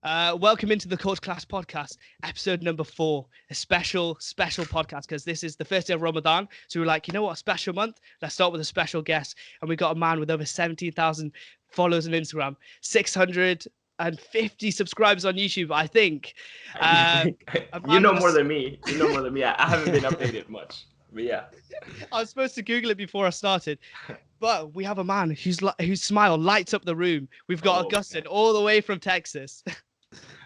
Welcome into the Coach Class Podcast, episode number 4, a special podcast because this is the first day of Ramadan. So we're like, you know what, a special month? Let's start with a special guest. And we got a man with over 17,000 followers on Instagram, 650 subscribers on YouTube, I think. You know more than me. I haven't been updated much. But yeah. I was supposed to Google it before I started. But we have a man whose smile lights up the room. We've got Augustin all the way from Texas.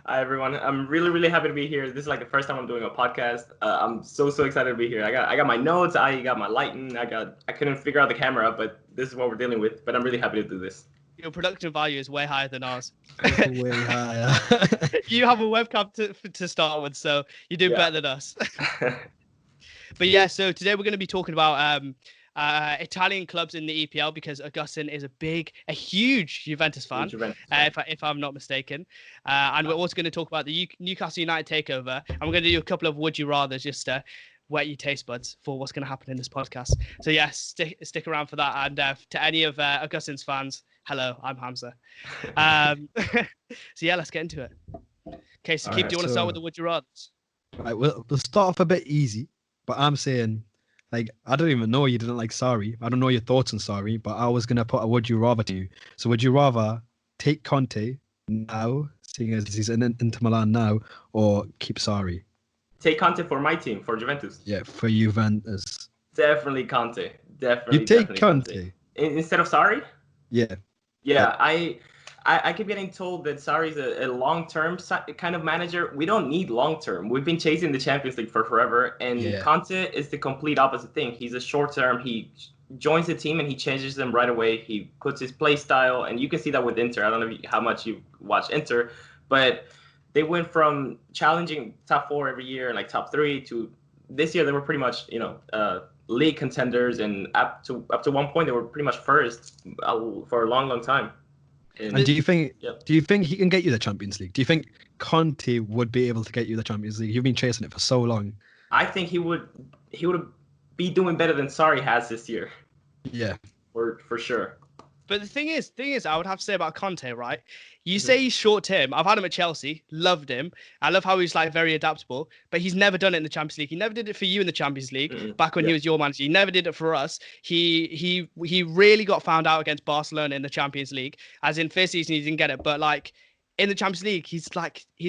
Hi, everyone. I'm really happy to be here. This is like the first time I'm doing a podcast. I'm so excited to be here. I got my notes. I got my lighting. I couldn't figure out the camera, but this is what we're dealing with. But I'm really happy to do this. Your production value is way higher than ours. Way higher. You have a webcam to start with, so you do better than us. But yeah, so today we're going to be talking about Italian clubs in the EPL because Augustin is a huge Juventus fan, if I'm not mistaken. And we're also going to talk about the Newcastle United Takeover, and we're going to do a couple of would you rather just to wet your taste buds for what's going to happen in this podcast. So yeah, stick around for that. And to any of Augustin's fans, hello, I'm Hamza. So yeah, let's get into it. Okay, so Keith, do you want to start with the would you rathers? Right, we'll start off a bit easy, but I'm saying, like, I don't even know you didn't like Sarri. I don't know your thoughts on Sarri, but I was going to put a would you rather to you. So would you rather take Conte now, seeing as he's into Milan now, or keep Sarri? Take Conte for my team, for Juventus. Yeah, for Juventus. Definitely Conte. Definitely. You take Conte? Instead of Sarri? Yeah. Yeah, I keep getting told that Sarri's a long-term kind of manager. We don't need long-term. We've been chasing the Champions League for forever, and Conte is the complete opposite thing. He's a short-term. He joins the team and he changes them right away. He puts his play style, and you can see that with Inter. I don't know how much you watch Inter, but they went from challenging top 4 every year and like top 3 to this year they were pretty much league contenders, and up to one point they were pretty much first for a long time. And do you think he can get you the Champions League? Do you think Conte would be able to get you the Champions League? You've been chasing it for so long. I think he would be doing better than Sarri has this year. Yeah. For sure. But the thing is, I would have to say about Conte, right? You say he's short term. I've had him at Chelsea, loved him. I love how he's like very adaptable, but he's never done it in the Champions League. He never did it for you in the Champions League back when he was your manager. He never did it for us. He really got found out against Barcelona in the Champions League. As in first season he didn't get it, but like in the Champions League, he's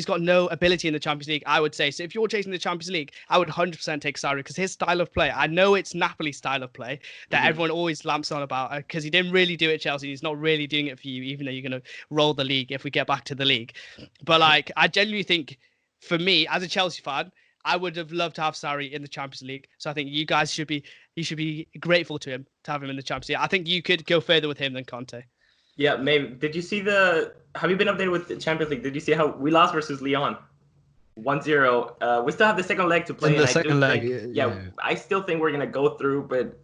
got no ability in the Champions League, I would say. So if you're chasing the Champions League, I would 100% take Sarri because his style of play, I know it's Napoli's style of play that everyone always lamps on about because he didn't really do it at Chelsea. He's not really doing it for you, even though you're going to roll the league if we get back to the league. But like, I genuinely think for me, as a Chelsea fan, I would have loved to have Sarri in the Champions League. So I think you guys should be grateful to him to have him in the Champions League. I think you could go further with him than Conte. Yeah, maybe. Did you see have you been updated with the Champions League? Did you see how we lost versus Lyon? 1-0. We still have the second leg to play. In the second leg. Yeah, I still think we're going to go through, but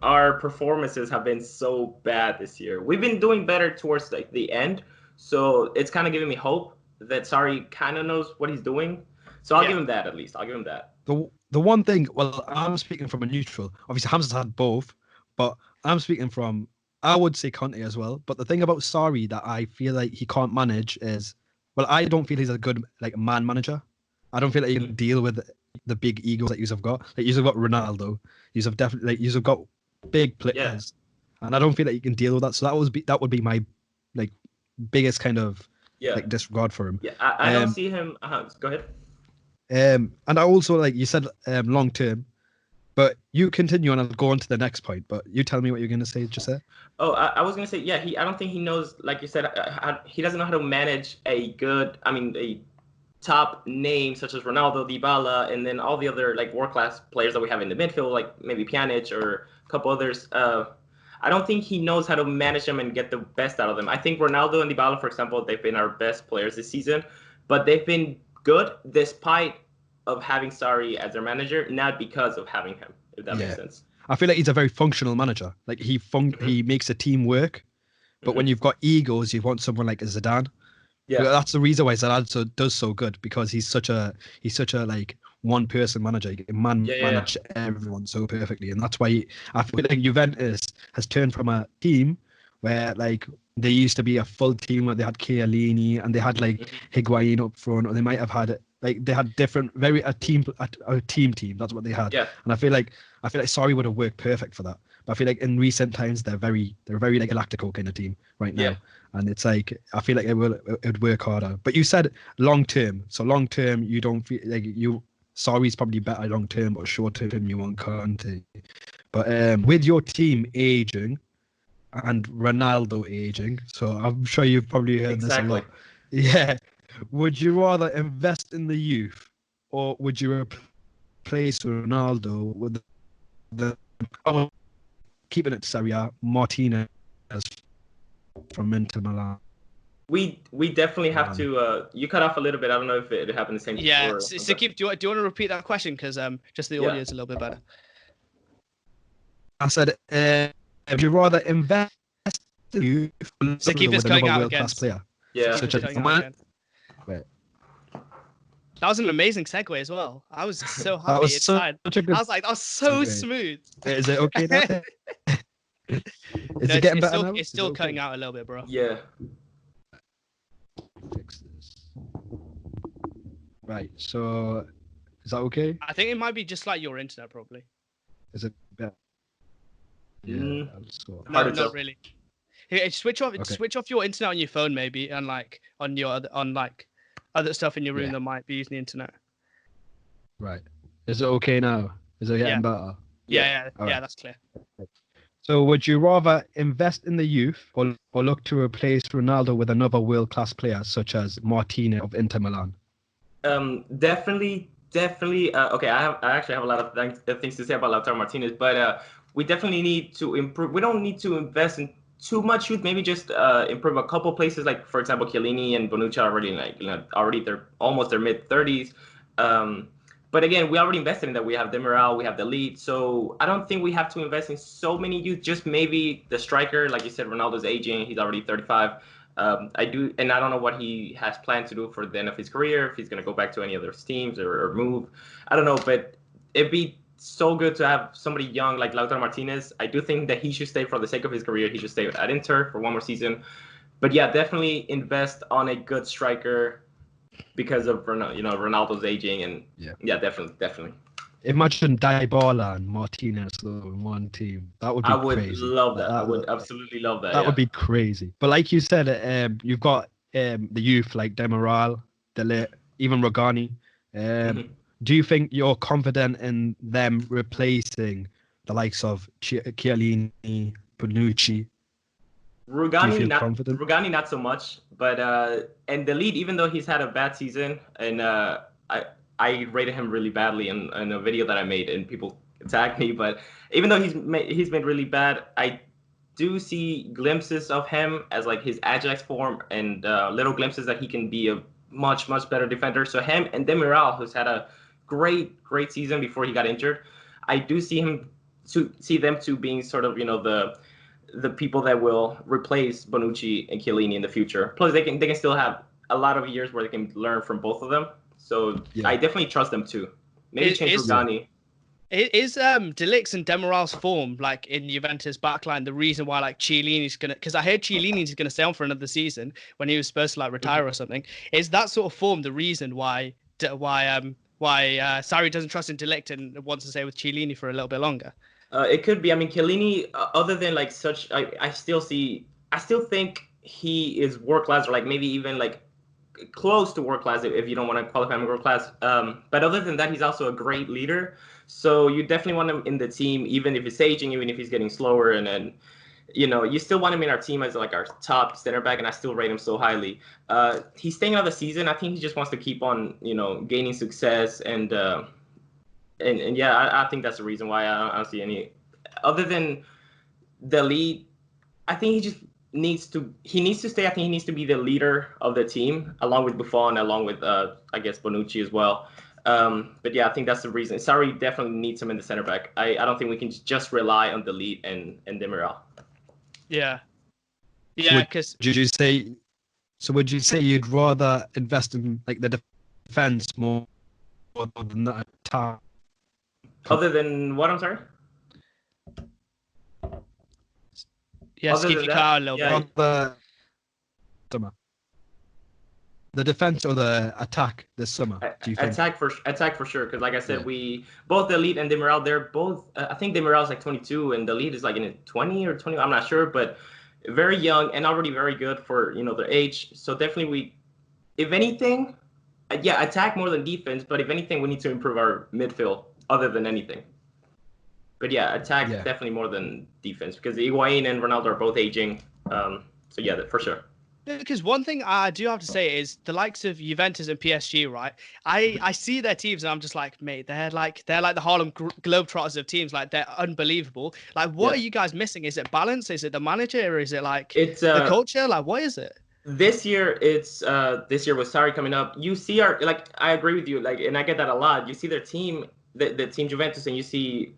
our performances have been so bad this year. We've been doing better towards like the end, so it's kind of giving me hope that Sarri kind of knows what he's doing. So I'll give him that at least. I'll give him that. The one thing, well, I'm speaking from a neutral. Obviously, Hamza's had both, but I'm speaking from, I would say Conte as well. But the thing about Sarri that I feel like he can't manage is, well, I don't feel he's a good like man manager. I don't feel like he can deal with the big egos that you've got. Like you've got Ronaldo, you've definitely you've got big players, and I don't feel like you can deal with that. So that would be my like biggest kind of like disregard for him. Yeah, I don't see him. Go ahead. And I also, like you said, long term. But you continue and I'll go on to the next point. But you tell me what you're going to say just there. Oh, I was going to say, I don't think he knows, like you said, he doesn't know how to manage a top name such as Ronaldo, Dybala, and then all the other like world-class players that we have in the midfield, like maybe Pjanic or a couple others. I don't think he knows how to manage them and get the best out of them. I think Ronaldo and Dybala, for example, they've been our best players this season, but they've been good despite of having Sarri as their manager, not because of having him, if that makes sense. I feel like he's a very functional manager. Like he makes a team work, but when you've got egos, you want someone like a Zidane. Yeah, that's the reason why Zidane does so good, because he's such a like one person manager. He can manage everyone so perfectly, and that's why I feel like Juventus has turned from a team where like they used to be a full team where they had Chiellini and they had like Higuain up front, or they might have had like they had different a team. That's what they had. Yeah. And I feel like Sarri would have worked perfect for that. But I feel like in recent times they're very like Galactico kind of team right now. Yeah. And it's like I feel like it would work harder. But you said long term. So long term you don't feel like Sarri's probably better long term, but short term you want Conte. But with your team aging and Ronaldo aging, so I'm sure you've probably heard this a lot. Yeah. Would you rather invest in the youth, or would you replace Ronaldo with the keeping it to Serie A, Martinez from Inter Milan? We definitely have to. You cut off a little bit. I don't know if it happened the same. Yeah. So keep. Do you want to repeat that question, because just the audio is a little bit better. I said, would you rather invest in you so keep this going out again. Player? Yeah. Such as Wait. That was an amazing segue as well. I was so happy inside. I was like, that was so smooth. Is it okay now? Is it getting better now? It's still cutting out a little bit, bro. Yeah. Fix this. Right. So, is that okay? I think it might be just like your internet, probably. Is it better? Yeah. No, not really. Hey, switch off your internet on your phone, maybe, and like on other stuff in your room that might be using the internet. Right. Is it okay now? Is it getting better? Yeah, that's clear. So would you rather invest in the youth or look to replace Ronaldo with another world-class player such as Martinez of Inter Milan? Definitely. Okay, I actually have a lot of things to say about Lautaro Martinez, but we definitely need to improve. We don't need to invest in too much youth. Maybe just improve a couple places, like for example, Chiellini and Bonucci already they're almost their mid-30s. But again, we already invested in that. We have Demiral, we have the lead. So I don't think we have to invest in so many youth. Just maybe the striker, like you said, Ronaldo's aging. He's already 35. I don't know what he has planned to do for the end of his career. If he's going to go back to any other teams or move, I don't know. But it'd be so good to have somebody young like Lautaro Martinez. I do think that he should stay for the sake of his career. He should stay at Inter for one more season. But yeah, definitely invest on a good striker because of Ronaldo's aging, and yeah, definitely. Imagine Dybala and Martinez in one team. That would be crazy. I would love that. I would absolutely love that. That would be crazy. But like you said, you've got the youth like Demiral, even Rogani. Do you think you're confident in them replacing the likes of Chiellini, Bonucci? Rugani not so much, but and the lead, even though he's had a bad season, and I rated him really badly in a video that I made, and people attacked me. But even though he's been really bad, I do see glimpses of him as like his Ajax form, and little glimpses that he can be a much better defender. So him and Demiral, who's had a great season before he got injured, I do see them two being sort of the people that will replace Bonucci and Chiellini in the future. Plus, they can still have a lot of years where they can learn from both of them. So I definitely trust them too. Maybe change Rugani. Is De Ligt's and Demiral's form like in Juventus backline the reason why like Chiellini's gonna? Because I heard Chiellini's gonna stay on for another season when he was supposed to like retire or something. Is that sort of form the reason why Sarri doesn't trust in De Ligt and wants to stay with Chiellini for a little bit longer? It could be. I mean, Chiellini, other than like such, I still think he is world class, or like maybe even like close to world class if you don't want to qualify him world class. But other than that, he's also a great leader. So you definitely want him in the team, even if he's aging, even if he's getting slower, and then you still want him in our team as like our top center back, and I still rate him so highly. He's staying out of the season. I think he just wants to keep on gaining success and yeah, I think that's the reason why I don't see any other than the lead. I think he just needs to stay. I think he needs to be the leader of the team along with Buffon, along with I guess Bonucci as well. But yeah, I think that's the reason. Sarri definitely needs him in the center back. I don't think we can just rely on the lead and Demiral. Yeah, because would you say you'd rather invest in like the defense more than the attack? Other than what? I'm sorry. Yeah, Other skip than your that, car a little yeah, bit. The defense or the attack this summer? Do you think? Attack for sure. Because like I said, Yeah. we both the lead and Demiral, they're both. I think Demiral's like 22 and the lead is like in 20 or 20. I'm not sure, but very young and already very good for their age. So definitely if anything, yeah, attack more than defense. But if anything, we need to improve our midfield other than anything. But yeah, attack definitely more than defense because Higuain and Ronaldo are both aging. So yeah, for sure. Because one thing I do have to say is the likes of Juventus and PSG, right? I see their teams and I'm just like, mate, they're like the Harlem Globetrotters of teams. Like they're unbelievable. Like, what are you guys missing? Is it balance? Is it the manager? Or is it like the culture? Like, what is it? This year, it's this year with Sarri coming up. You see I agree with you, and I get that a lot. You see their team, the team Juventus, and you see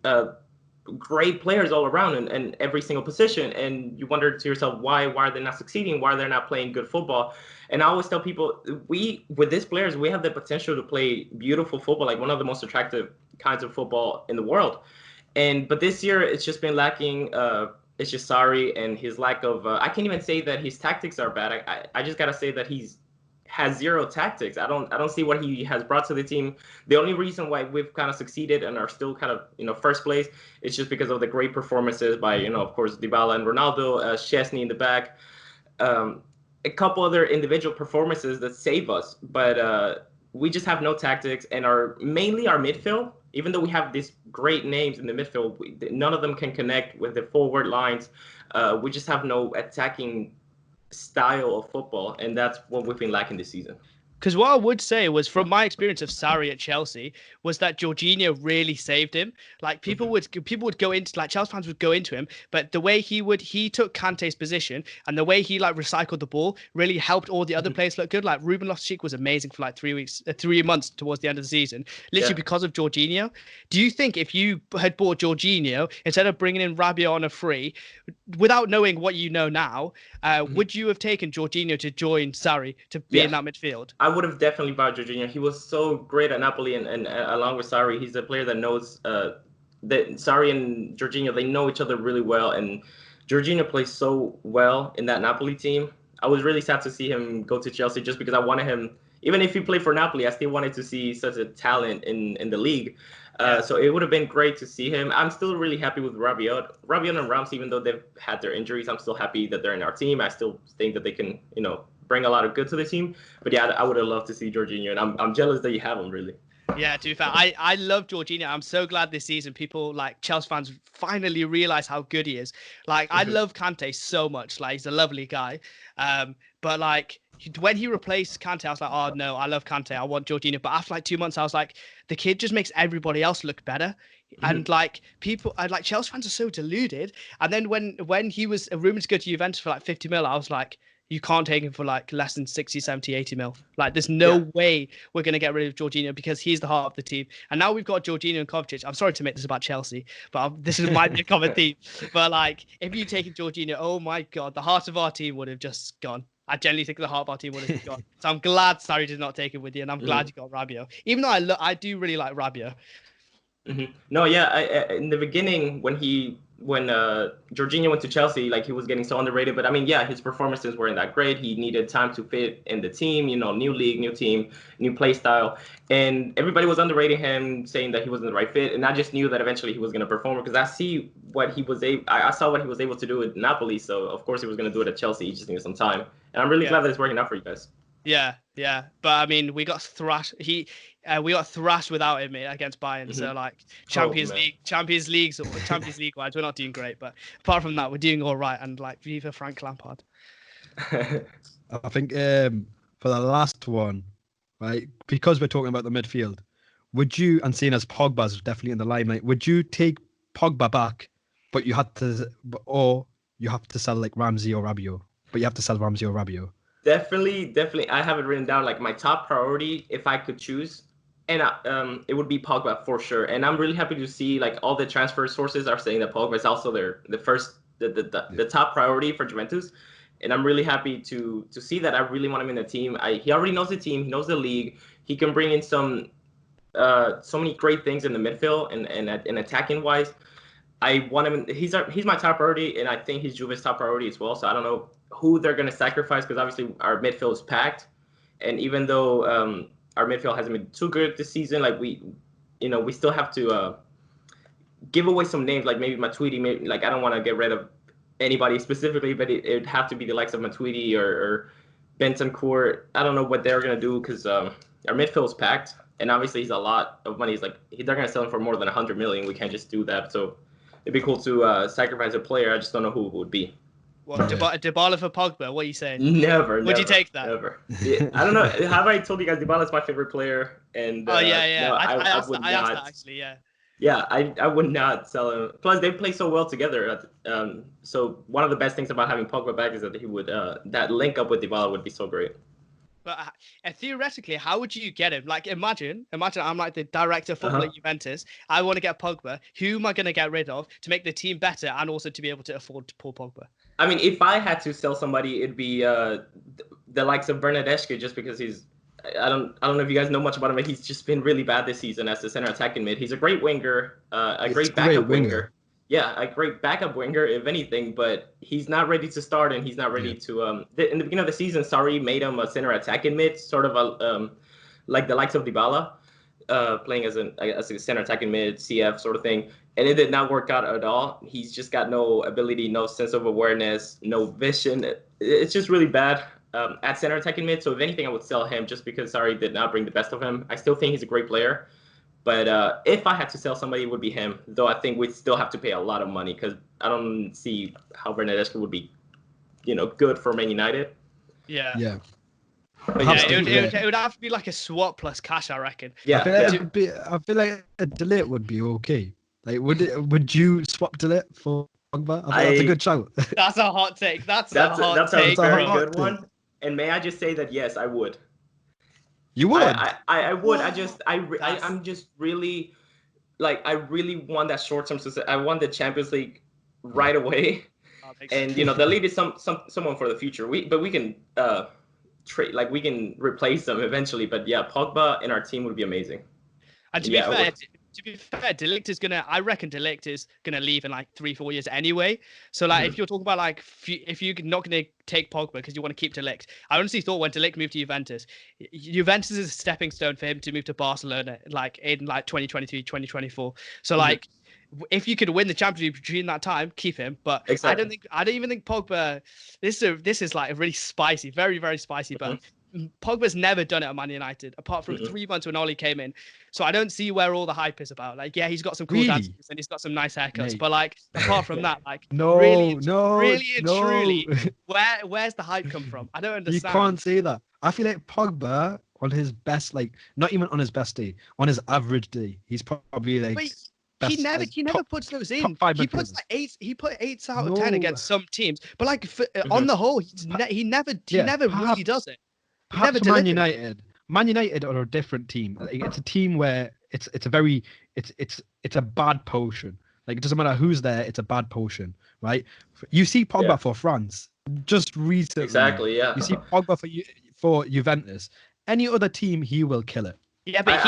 great players all around and every single position, and you wonder to yourself why are they not succeeding? Why they're not playing good football? And I always tell people, with these players, we have the potential to play beautiful football, like one of the most attractive kinds of football in the world. But this year, it's just been lacking. It's just Sarri and his lack of. I can't even say that his tactics are bad. I just gotta say that has zero tactics. I don't see what he has brought to the team. The only reason why we've kind of succeeded and are still kind of first place is just because of the great performances by of course Dybala and Ronaldo, Szczesny in the back, a couple other individual performances that save us. But we just have no tactics and mainly our midfield. Even though we have these great names in the midfield, none of them can connect with the forward lines. We just have no attacking style of football, and that's what we've been lacking this season. Because what I would say was, from my experience of Sarri at Chelsea, was that Jorginho really saved him. Like people would go into, like Chelsea fans would go into him, but the way he took Kante's position and the way he like recycled the ball really helped all the other players look good. Like Ruben Loftus-Cheek was amazing for like 3 months towards the end of the season, literally because of Jorginho. Do you think if you had bought Jorginho instead of bringing in Rabiot on a free, without knowing what you know now, would you have taken Jorginho to join Sarri to be in that midfield? I would have definitely bought Jorginho. He was so great at Napoli, and along with Sarri, he's a player that knows that Sarri and Jorginho, they know each other really well, and Jorginho plays so well in that Napoli team. I was really sad to see him go to Chelsea just because I wanted him, even if he played for Napoli, I still wanted to see such a talent in the league. So it would have been great to see him. I'm still really happy with Rabiot and Ramsey, even though they've had their injuries. I'm still happy that they're in our team. I still think that they can, bring a lot of good to the team. But yeah, I would have loved to see Jorginho, and I'm jealous that you have him, really. Yeah, to be fair, I love Jorginho. I'm so glad this season people like Chelsea fans finally realize how good he is. Like I love Kante so much. Like he's a lovely guy. But like when he replaced Kante, I was like, oh no, I love Kante. I want Jorginho. But after like 2 months, I was like, the kid just makes everybody else look better. And like people, like Chelsea fans are so deluded. And then when he was rumored to go to Juventus for like 50 mil, I was like, you can't take him for like less than 60, 70, 80 mil. Like there's no way we're going to get rid of Jorginho because he's the heart of the team. And now we've got Jorginho and Kovacic. I'm sorry to make this about Chelsea, but this might be a common theme. But like if you take Jorginho, oh my God, the heart of our team would have just gone. I genuinely think the heart of our team would have gone. So I'm glad Sarri did not take it with you, and I'm glad you got Rabiot. Even though I do really like Rabiot. No, yeah. In the beginning, when Jorginho went to Chelsea, like he was getting so underrated. But I mean, yeah, his performances weren't that great. He needed time to fit in the team. New league, new team, new play style, and everybody was underrating him, saying that he wasn't the right fit. And I just knew that eventually he was going to perform because I saw what he was able to do with Napoli. So of course he was going to do it at Chelsea. He just needed some time, and I'm really glad that it's working out for you guys. Yeah. But I mean, we got thrashed. We got thrashed without him against Bayern. So like Champions League wise, we're not doing great. But apart from that, we're doing all right. And like, viva Frank Lampard. I think for the last one, right, because we're talking about the midfield, would you, and seeing as Pogba's definitely in the limelight, would you take Pogba back, but you have to sell like Ramsey or Rabiot, but you have to sell Ramsey or Rabiot? Definitely. I have it written down like my top priority if I could choose, and it would be Pogba for sure. And I'm really happy to see like all the transfer sources are saying that Pogba is also the top priority for Juventus, and I'm really happy to see that. I really want him in the team. He already knows the team, he knows the league. He can bring in so many great things in the midfield and attacking wise. I want him. He's my top priority, and I think he's Juve's top priority as well. So I don't know who they're going to sacrifice because obviously our midfield is packed, and even though our midfield hasn't been too good this season, like we still have to give away some names, like maybe Matuidi. Maybe, like I don't want to get rid of anybody specifically, but it would have to be the likes of Matuidi or Bentancur. I don't know what they're going to do because our midfield is packed, and obviously he's a lot of money. He's like they're going to sell him for more than 100 million. We can't just do that. So it'd be cool to sacrifice a player. I just don't know who it would be. What, Dybala for Pogba? What are you saying? Never. Would you take that? Never. Yeah, I don't know. Have I told you guys Dybala is my favorite player? And oh yeah. No, I asked that actually. Yeah. Yeah, I would not sell him. Plus, they play so well together. So one of the best things about having Pogba back is that he would that link up with Dybala would be so great. But theoretically, how would you get him? Like, imagine I'm like the director of football at Juventus. I want to get Pogba. Who am I going to get rid of to make the team better and also to be able to afford to pull Pogba? I mean, if I had to sell somebody, it'd be the likes of Bernardeschi, just because he's. I don't know if you guys know much about him, but he's just been really bad this season as the center attacking mid. He's a great winger, a great backup winger. Yeah, a great backup winger, if anything, but he's not ready to start, and he's not ready to. In the beginning of the season, Sarri made him a center attacking mid, sort of like the likes of Dybala, playing as a center attacking mid, CF sort of thing, and it did not work out at all. He's just got no ability, no sense of awareness, no vision. It's just really bad. At center attacking mid, so if anything, I would sell him just because Sarri did not bring the best of him. I still think he's a great player, but if I had to sell somebody, it would be him. Though I think we'd still have to pay a lot of money because I don't see how Bernardeschi would be, good for Man United. Yeah. Yeah. But it would have to be like a swap plus cash, I reckon. Yeah. I feel like a delete would be okay. Like, would you swap delete for Pogba? I think that's a good shout. That's a hot take. That's a very good one. And may I just say that yes, I would. You would? I would. I'm just really, like, I really want that short-term success. I want the Champions League right away, and the lead is someone for the future. We can trade, like we can replace them eventually. But yeah, Pogba in our team would be amazing. And to be fair, I reckon De Ligt is gonna leave in like 3-4 years anyway. So like, if you're talking about like, if you're not gonna take Pogba because you want to keep De Ligt, I honestly thought when De Ligt moved to Juventus is a stepping stone for him to move to Barcelona, like in like 2023, 2024. So like, if you could win the Champions League between that time, keep him. But exactly. I don't even think Pogba. This is like a really spicy, very very spicy, but. Pogba's never done it at Man United, apart from 3 months when Oli came in. So I don't see where all the hype is about. Like, yeah, he's got some cool dances and he's got some nice haircuts, but like, apart from that, like, really and truly, where's the hype come from? I don't understand. You can't say that. I feel like Pogba on his best, like, not even on his best day, on his average day, he's probably like. But he never puts those in. He puts like 8. He put 8 out of 10 against some teams, but like on the whole, he never really does it. Perhaps Man United are a different team. It's a team where it's a bad potion. Like, it doesn't matter who's there, it's a bad potion, right? You see Pogba for France just recently. Exactly, yeah. You see Pogba for Juventus. Any other team, he will kill it. Yeah, but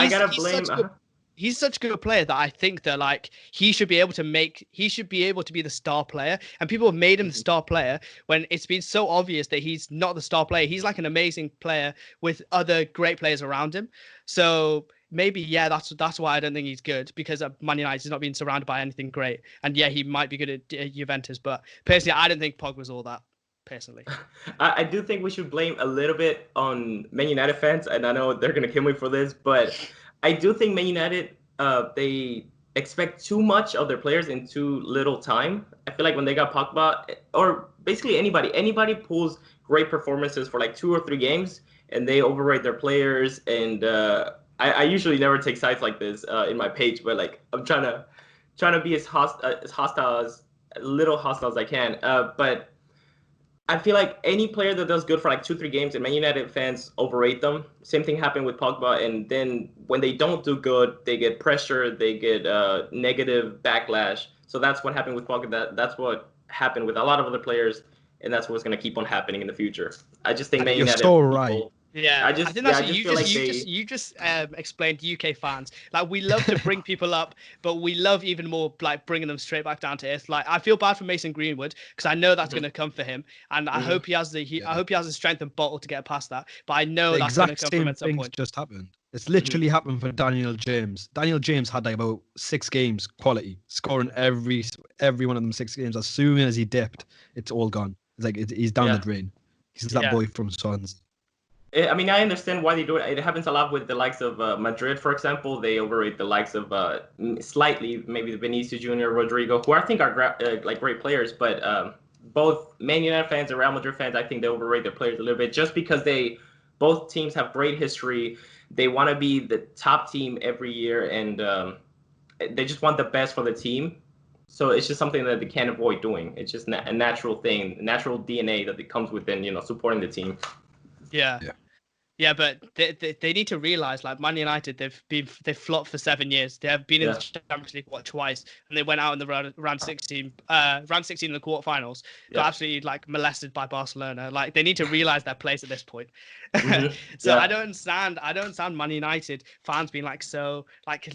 he's such a good player that I think that like he should be able to be the star player, and people have made him the star player when it's been so obvious that he's not the star player. He's like an amazing player with other great players around him. So maybe that's why I don't think he's good, because Man United is not being surrounded by anything great. And yeah, he might be good at Juventus, but personally, I don't think Pogba's all that. Personally, I do think we should blame a little bit on Man United fans, and I know they're gonna kill me for this, but I do think Man United, they expect too much of their players in too little time. I feel like when they got Pogba, or basically anybody pulls great performances for like 2 or 3 games, and they overrate their players. And I usually never take sides like this in my page, but like I'm trying to be as little hostile as I can. But I feel like any player that does good for like 2-3 games, and Man United fans overrate them. Same thing happened with Pogba, and then when they don't do good, they get pressure, they get negative backlash. So that's what happened with Pogba. That's what happened with a lot of other players, and that's what's going to keep on happening in the future. I just think Man United. You're so right. Yeah, I think that's what you just explained to UK fans. Like, we love to bring people up, but we love even more like bringing them straight back down to earth. Like, I feel bad for Mason Greenwood because I know that's going to come for him, and I hope he has the strength and bottle to get past that. But I know that's going to come from him at some point. Just happened. It's literally happened for Daniel James. Daniel James had like about 6 games quality, scoring every one of them 6 games. As soon as he dipped, it's all gone. It's like he's down the drain. He's that boy from Swans. I mean, I understand why they do it. It happens a lot with the likes of Madrid, for example. They overrate the likes of slightly, maybe Vinicius Jr., Rodrigo, who I think are like great players. But both Man United fans and Real Madrid fans, I think they overrate their players a little bit just because both teams have great history. They want to be the top team every year, and they just want the best for the team. So it's just something that they can't avoid doing. It's just a natural thing, natural DNA that comes within, supporting the team. Yeah, but they need to realize, like, Man United, they've flopped for 7 years. They have been in the Champions League twice, and they went out in the round 16 in the quarterfinals. Got absolutely like molested by Barcelona. Like, they need to realize their place at this point. So I don't understand Man United fans being like so like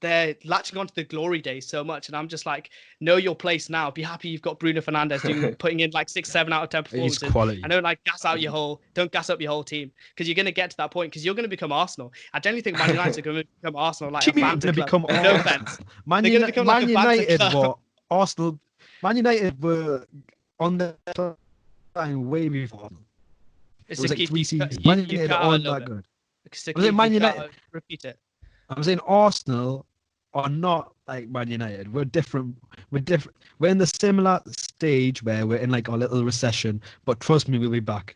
they're latching onto the glory days so much, and I'm just like, know your place now. Be happy you've got Bruno Fernandes putting in like 6-7 out of 10 performances. I don't like gas out don't gas up your whole team, because you're going to get to that point because you're going to become Arsenal. I generally think Man United are going to become Arsenal, like a fantasy club. No offense. Man United were Arsenal. Man United were on the line way before Arsenal. It was like 3 seasons. Man United aren't that good. Was it Man United? Repeat it. I'm saying Arsenal are not like Man United. We're different. We're in the similar stage where we're in like a little recession. But trust me, we'll be back.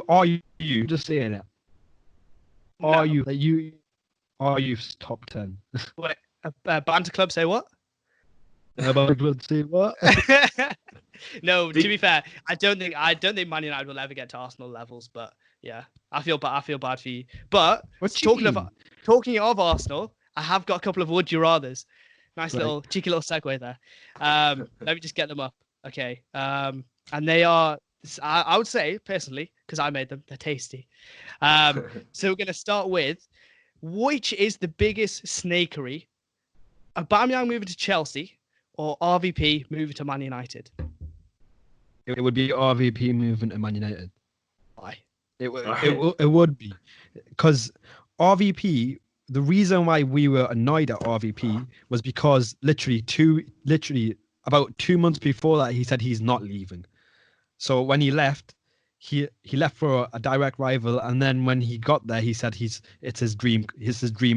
Are you just saying it? Are you top 10? Wait, Banter Club say what? Banter Club say what? No, to be fair, I don't think Man United will ever get to Arsenal levels. But yeah, I feel bad for you. But talking of Arsenal, I have got a couple of would you rathers. Nice cheeky little segue there. Let me just get them up. Okay. And they are, I would say personally, because I made them, they're tasty. So we're going to start with, which is the biggest snakery? Aubameyang moving to Chelsea or RVP moving to Man United? It would be RVP moving to Man United. Why? It would be, because RVP, the reason why we were annoyed at RVP was because literally about 2 months before that, he said he's not leaving. So when he left, he left for a direct rival, and then when he got there, he said it's his dream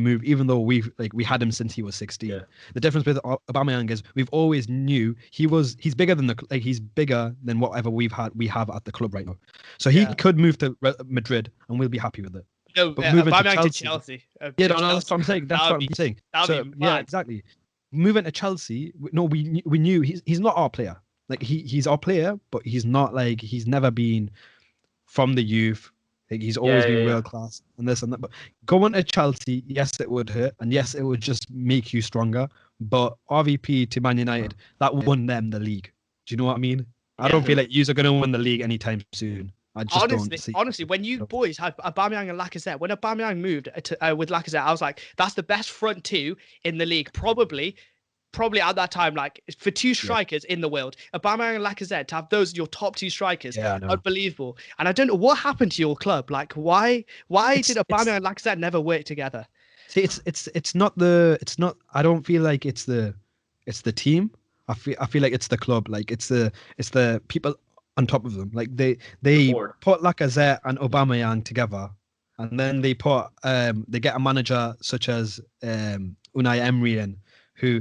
move, even though we had him since he was 16. Yeah. The difference with Aubameyang is we've always knew he's bigger than whatever we have at the club right now. So he could move to Madrid, and we'll be happy with it. No, but moving to Chelsea. That's what I'm saying. That's what I'm saying. So yeah, exactly. Moving to Chelsea, we knew he's not our player. Like he's our player, but he's not like, he's never been from the youth. Like, he's always been world class and this and that. But going to Chelsea, yes, it would hurt, and yes, it would just make you stronger. But RVP to Man United, that won them the league. Do you know what I mean? I don't feel like yous are going to win the league anytime soon. I just don't see. Honestly, when you boys had Aubameyang and Lacazette, when Aubameyang moved with Lacazette, I was like, that's the best front two in the league, probably at that time, like, for two strikers in the world. Aubameyang and Lacazette, to have those your top two strikers, unbelievable. And I don't know what happened to your club. Like, why did Aubameyang and Lacazette never work together? See, it's not. I don't feel like it's the team. I feel like it's the club. Like it's the people on top of them. Like they put Lacazette and Aubameyang together, and then they get a manager such as Unai Emery in, who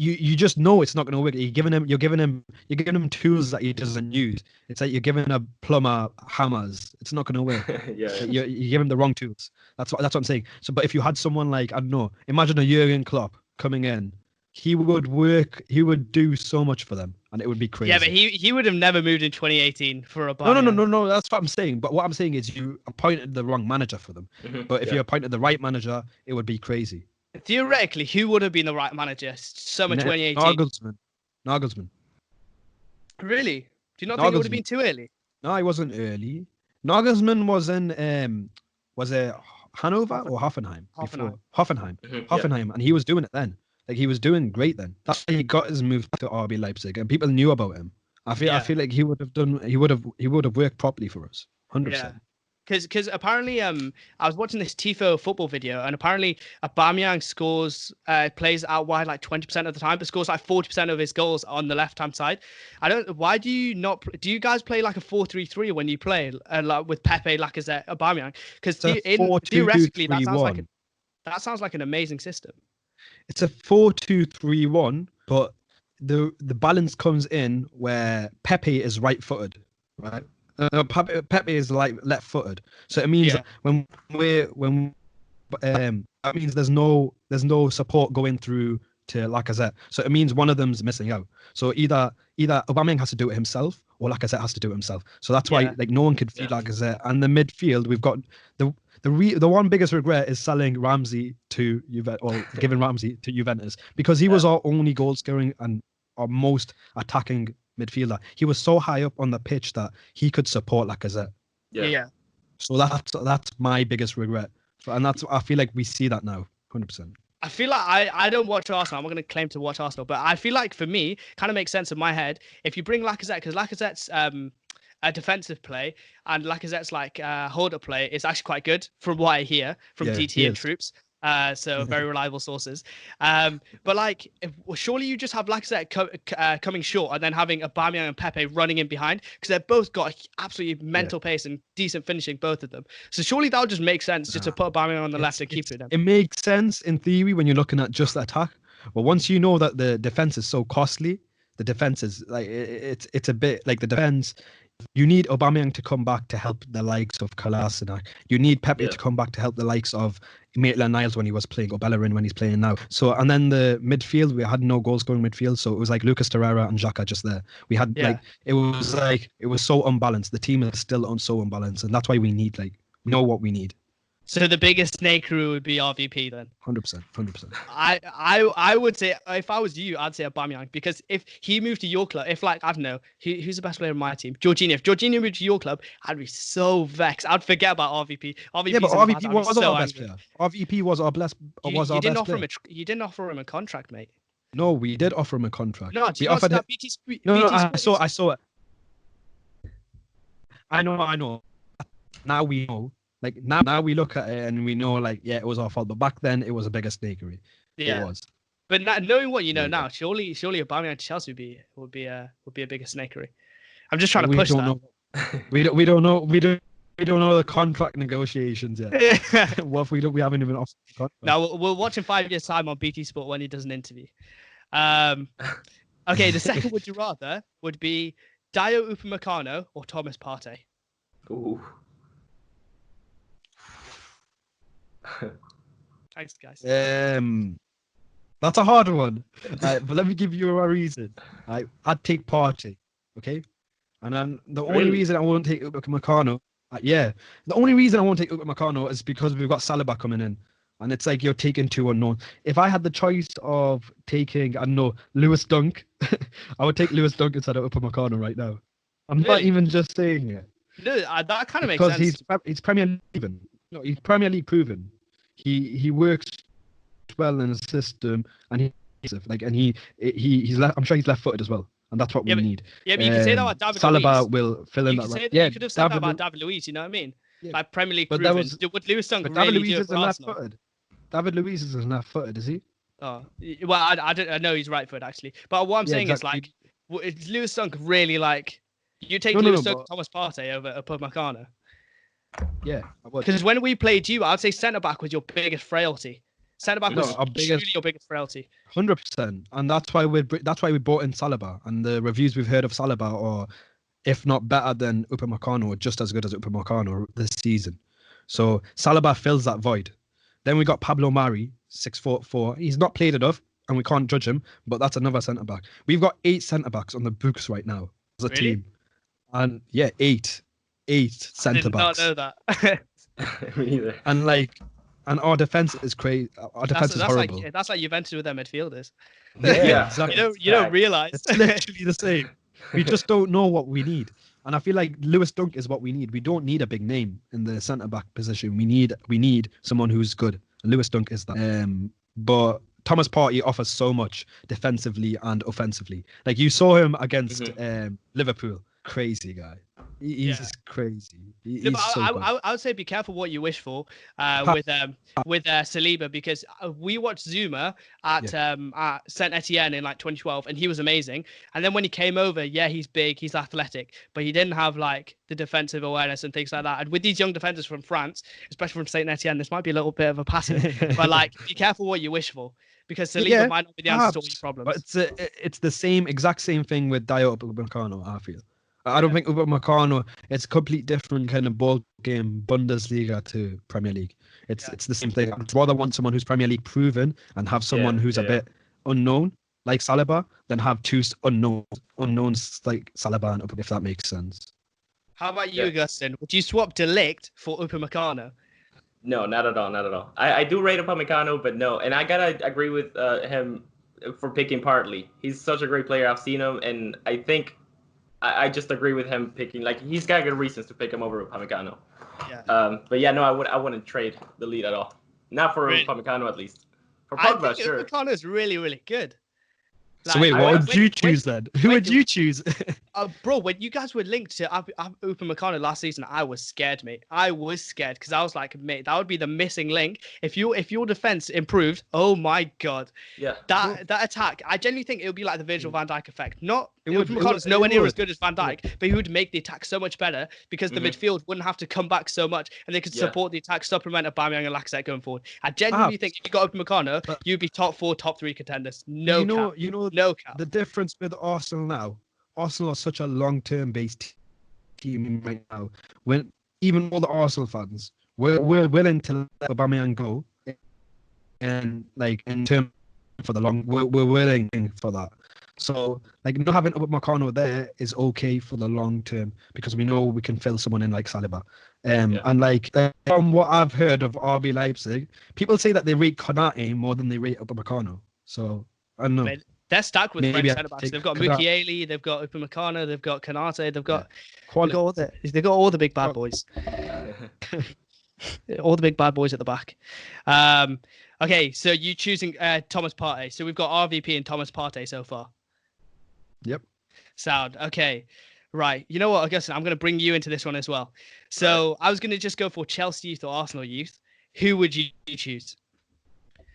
you just know it's not going to work. You're giving him tools that he doesn't use. It's like you're giving a plumber hammers. It's not going to work. You give him the wrong tools. That's what I'm saying. So, but if you had someone like, I don't know, imagine a Jurgen Klopp coming in, he would work. He would do so much for them, and it would be crazy. Yeah, but he would have never moved in 2018 for a Bayern. No. That's what I'm saying. But what I'm saying is you appointed the wrong manager for them. But if you appointed the right manager, it would be crazy. Theoretically, who would have been the right manager? Summer 2018. Nagelsmann. Really? Do you not think it would have been too early? No, he wasn't early. Nagelsmann was it Hanover or Hoffenheim? Hoffenheim. Hoffenheim. Hoffenheim, and he was doing it then. Like he was doing great then. That's why he got his move to RB Leipzig, and people knew about him. I feel like he would have worked properly for us, 100%. Because apparently I was watching this DFO football video, and apparently Aubameyang scores plays out wide like 20% of the time, but scores like 40% of his goals on the left hand side. Why do you not do you guys play like a 4-3-3 when you play like with Pepe, Lacazette, Aubameyang? Because theoretically that sounds like an amazing system. It's a 4-2-3-1, but the balance comes in where Pepe is right-footed, right? Pepe is like left-footed, so it means when that means there's no support going through to Lacazette, so it means one of them's missing out. So either Aubameyang has to do it himself, or Lacazette has to do it himself. So that's why like no one could feed Lacazette. And the midfield, we've got the one biggest regret is selling Ramsey to Juventus, or giving Ramsey to Juventus, because he was our only goal scoring and our most attacking midfielder. He was so high up on the pitch that he could support Lacazette. Yeah. So that's my biggest regret, and I feel like we see that now, 100%. I feel like I don't watch Arsenal. I'm not going to claim to watch Arsenal, but I feel like for me, kind of makes sense in my head if you bring Lacazette, because Lacazette's a defensive play and Lacazette's like hold-up play is actually quite good from what I hear from DT and troops. So very reliable sources. But like, surely you just have Lacazette coming short and then having Aubameyang and Pepe running in behind, because they've both got absolutely mental pace and decent finishing, both of them. So surely that would just make sense just to put Aubameyang on the left and keep it. It makes sense in theory when you're looking at just the attack, but once you know that the defense is so costly, the defense is like it's a bit like the defense. You need Aubameyang to come back to help the likes of Kolasinac. You need Pepe to come back to help the likes of Maitland-Niles when he was playing, or Bellerin when he's playing now. So, and then the midfield, we had no goal scoring midfield, so it was like Lucas Torreira and Xhaka just there. We had it was so unbalanced. The team is still so unbalanced, and that's why we know what we need. So the biggest snakery would be RVP then. 100%. I would say, if I was you, I'd say Aubameyang, because if he moved to your club, if like, I don't know, who's the best player in my team? Jorginho. If Jorginho moved to your club, I'd be so vexed. I'd forget about RVP. But RVP was our best player. RVP was our best. You didn't offer him a contract, mate. No, we did offer him a contract. No, we offered him. I saw it. I know. Now we know. Like now we look at it and we know, like, it was our fault. But back then it was a bigger snakery. Yeah, it was. But knowing what you know now, surely Aubameyang to Chelsea would be a bigger snakery. I'm just trying to push that. We don't know the contract negotiations yet. What if we haven't even offered the contract? Now we'll watch in 5 years' time on BT Sport when he does an interview. Okay, the second would you rather would be Dio Upamecano or Thomas Partey. Ooh. Thanks, guys. That's a hard one. But let me give you a reason. I'd take Partey, okay? And then the only reason I won't take Upamecano, the only reason I won't take Upamecano is because we've got Saliba coming in, and it's like you're taking two unknown. If I had the choice of taking, I don't know, Lewis Dunk, I would take Lewis Dunk instead of Upamecano right now. I'm not even just saying it. No, that kind of makes sense. Because he's Premier League proven. No, he's Premier League proven. He works well in a system, and he's left. I'm sure he's left-footed as well, and that's what we need. Yeah, but you can say that about David Saliba Luiz. Will fill in that role. You could have said that about David Luiz. You know what I mean? Yeah. Like Premier League proven. Would Lewis Dunk really do it for Arsenal? David Luiz isn't left-footed, is he? Oh, well, I know he's right-footed actually, but what I'm saying is like, is Lewis Dunk really like? You take Lewis Dunk, Thomas Partey over Upamecano? Yeah, because when we played you, I'd say centre back was your biggest frailty. Centre back was truly your biggest frailty. 100%, and that's why we brought in Saliba. And the reviews we've heard of Saliba are, if not better than Upamecano, or just as good as Upamecano this season. So Saliba fills that void. Then we got Pablo Mari, 6'4". He's not played enough, and we can't judge him. But that's another centre back. We've got 8 centre backs on the books right now as a team, and 8 centre backs. I did not know that. Me neither. And our defense is crazy. Our defense is horrible. That's like Juventus with their midfielders. Yeah, exactly. You don't realize. It's literally the same. We just don't know what we need. And I feel like Lewis Dunk is what we need. We don't need a big name in the centre back position. We need someone who's good. Lewis Dunk is that. But Thomas Partey offers so much defensively and offensively. Like you saw him against Liverpool. Crazy guy. He's just crazy. He's so good. I would say be careful what you wish for with Saliba, because we watched Zuma at Saint Etienne in like 2012, and he was amazing. And then when he came over, he's big, he's athletic, but he didn't have like the defensive awareness and things like that. And with these young defenders from France, especially from Saint Etienne, this might be a little bit of a passive, but like be careful what you wish for, because Saliba might not be the answer to all your problems. But it's the exact same thing with Upamecano, I feel. I don't think Upamecano, it's a complete different kind of ball game, Bundesliga to Premier League. It's the same thing. I'd rather want someone who's Premier League proven and have someone who's a bit unknown, like Saliba, than have two unknowns like Saliba and Upamecano, if that makes sense. How about you, Augustin? Would you swap De Ligt for Upamecano? No, not at all. I do rate Upamecano, but no. And I gotta agree with him for picking Partey. He's such a great player. I've seen him, and I think I just agree with him picking. Like, he's got good reasons to pick him over Upamecano. Yeah. But yeah, no, I wouldn't trade the lead at all. Not for Upamecano, at least. For Pogba, sure. Upamecano is really, really good. Like, so wait, what would you choose then? Who would you choose? Bro, when you guys were linked to Upamecano last season, I was scared, mate. I was scared because I was like, mate, that would be the missing link. If your defense improved, oh my god, that attack, I genuinely think it would be like the Virgil van Dijk effect. Not Upamecano's nowhere near as good as Van Dijk, but he would make the attack so much better because the midfield wouldn't have to come back so much, and they could support the attack, supplement Aubameyang and Lacazette going forward. I genuinely think if you got Upamecano, you'd be top 4, top 3 contenders. No cap. The difference with Arsenal now. Arsenal are such a long-term based team right now. When even all the Arsenal fans, we're willing to let Aubameyang go, and like in terms for the long, we're willing for that. So like not having Upamecano there is okay for the long term because we know we can fill someone in like Saliba. And like from what I've heard of RB Leipzig, people say that they rate Konate more than they rate Upamecano. So I don't know. They're stacked with French centre backs. They've got Mukiele, they've got Upamecano, they've got Konate, they've got all the big bad boys. All the big bad boys at the back. Okay, so you choosing Thomas Partey. So we've got RVP and Thomas Partey so far. Yep. Sound. Okay. Right. You know what, Augustin? I'm going to bring you into this one as well. So I was going to just go for Chelsea youth or Arsenal youth. Who would you choose?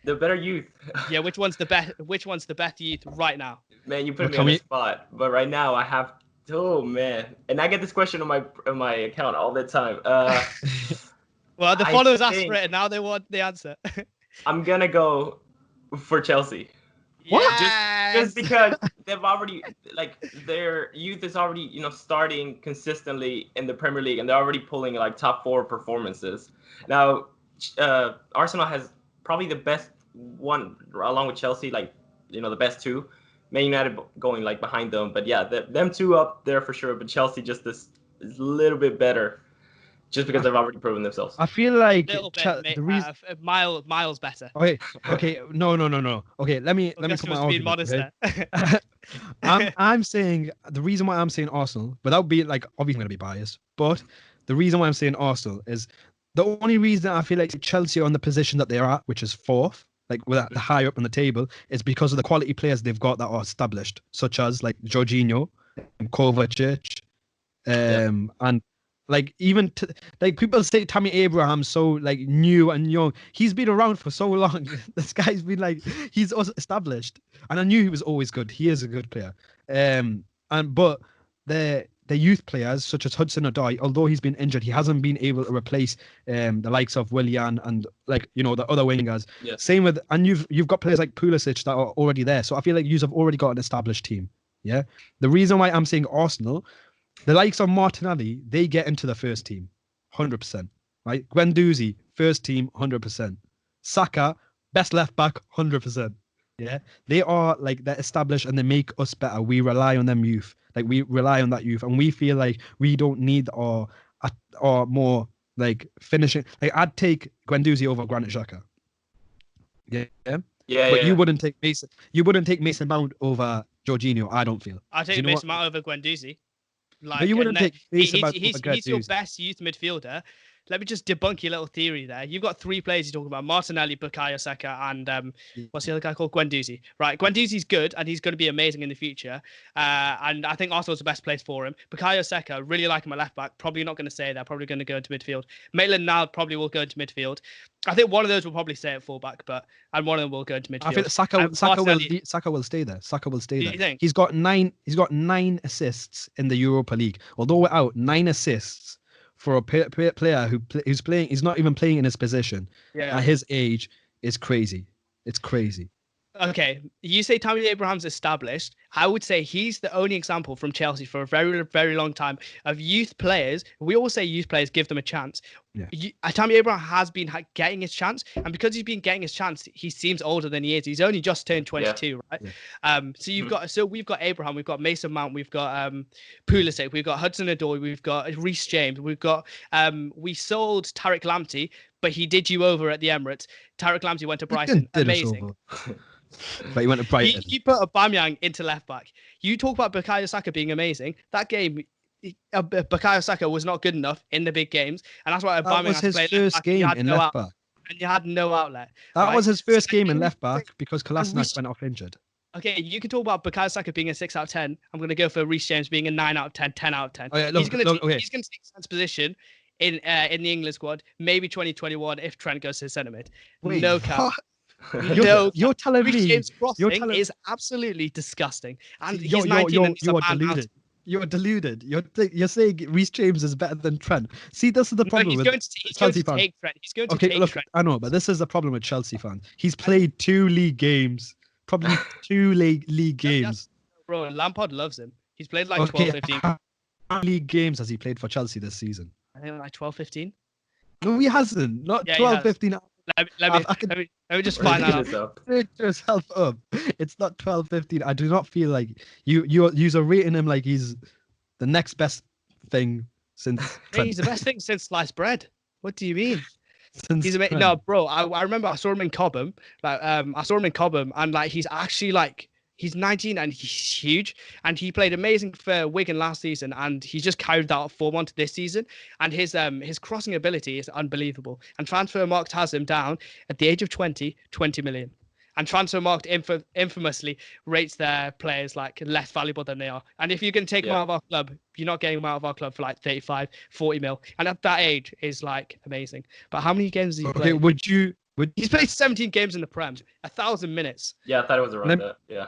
The better youth. Yeah, which one's the best? Which one's the better youth right now? Man, you put me on the spot. But right now, I have. Oh man, and I get this question on my account all the time. Well, the followers asked for it, and now they want the answer. I'm gonna go for Chelsea. What? Just because they've already their youth is already starting consistently in the Premier League, and they're already pulling like top 4 performances. Now, Arsenal has probably the best one along with Chelsea, the best 2. Man United going like behind them, but yeah, them 2 up there for sure. But Chelsea just is a little bit better, just because they've already proven themselves. I feel like the reason miles better. Okay, no. Okay, let me put my argument. Okay? I'm saying the reason why I'm saying Arsenal, without being like obviously going to be biased, but the reason why I'm saying Arsenal is the only reason I feel like Chelsea are on the position that they're at, which is 4th, like with the higher up on the table, is because of the quality players they've got that are established, such as like Jorginho, Kovacic, and like even like people say Tammy Abraham's so like new and young. He's been around for so long. This guy's been like he's also established, and I knew he was always good. He is a good player. But the youth players such as Hudson-Odoi, although he's been injured, he hasn't been able to replace the likes of Willian and the other wingers. Yeah. Same with, and you've got players like Pulisic that are already there. So I feel like you have already got an established team. Yeah. The reason why I'm saying Arsenal, the likes of Martinelli, they get into the first team, 100%. Right? Guendouzi, first team, 100%. Saka, best left back, 100%. Yeah, they are like they're established and they make us better. We rely on them youth. Like we rely on that youth, and we feel like we don't need our more like finishing. Like I'd take Guendouzi over Granit Xhaka. Yeah. But you wouldn't take Mason. You wouldn't take Mason Mount over Jorginho. I don't feel. I'd take Mason Mount over Guendouzi. Like, but you wouldn't take base about he's your best youth midfielder. Let me just debunk your little theory there. You've got three players you're talking about: Martinelli, Bukayo Saka, and what's the other guy called? Guendouzi. Right, Guendouzi's good, and he's going to be amazing in the future. And I think Arsenal's the best place for him. Bukayo Saka, really like him at left back. Probably not going to stay there. Probably going to go into midfield. Maitland now probably will go into midfield. I think one of those will probably stay at fullback, and one of them will go into midfield. I feel Saka will stay there. Saka will stay there. You think? He's got nine assists in the Europa League. Although we're out, 9 assists for a player who's playing. He's not even playing in his position. Yeah. At his age, is crazy. It's crazy. Okay, you say Tammy Abraham's established. I would say he's the only example from Chelsea for a very, very long time of youth players. We always say youth players, give them a chance. Yeah. Tammy Abraham has been getting his chance, and because he's been getting his chance, he seems older than he is. He's only just turned 22, right? Yeah. So we've got Abraham, we've got Mason Mount, we've got Pulisic, we've got Hudson-Odoi, we've got Reece James, we've got we sold Tariq Lamptey, but he did you over at the Emirates. Tariq Lamptey went to Brighton, amazing. But he went to Brighton. You put Aubameyang into left back. You talk about Bukayo Saka being amazing. That game, Bukayo Saka was not good enough in the big games, and that's why Aubameyang was his first game in left back. And you had no outlet. That was his first game in left back because Kolasinac went off injured. Okay, you can talk about Bukayo Saka being a 6 out of 10. I'm going to go for Reece James being a 9 out of 10, 10 out of 10. Oh, yeah, he's going to take Trent's position in the England squad, maybe 2021 if Trent goes to centre mid. No cap. You're telling me James crossing is absolutely disgusting, and he's 19 and he's deluded. You're deluded. You're saying Reece James is better than Trent. See, this is the problem with Chelsea fans. He's going to take Trent. I know, but this is the problem with Chelsea fans. He's played 2 league games, probably 2 league games. Bro, Lampard loves him. He's played like 12, 15. How many league games has he played for Chelsea this season? I think like 12, 15. No, he hasn't. Not 12, 15. Let me just find that out. Search yourself up. It's not 12, 15. I do not feel like you're rating him like he's the next best thing since. Hey, he's the best thing since sliced bread. What do you mean? He's amazing. No, bro. I remember I saw him in Cobham. And like he's actually like. He's 19 and he's huge, and he played amazing for Wigan last season, and he just carried that form onto this season. And his crossing ability is unbelievable. And Transfermarkt has him down at the age of 20 million. And Transfermarkt infamously rates their players like less valuable than they are. And if you can take them out of our club, you're not getting them out of our club for like 35, 40 mil. And at that age is like amazing. But how many games has he played? He's played 17 games in the Prem, 1,000 minutes. Yeah, I thought it was around that. Yeah.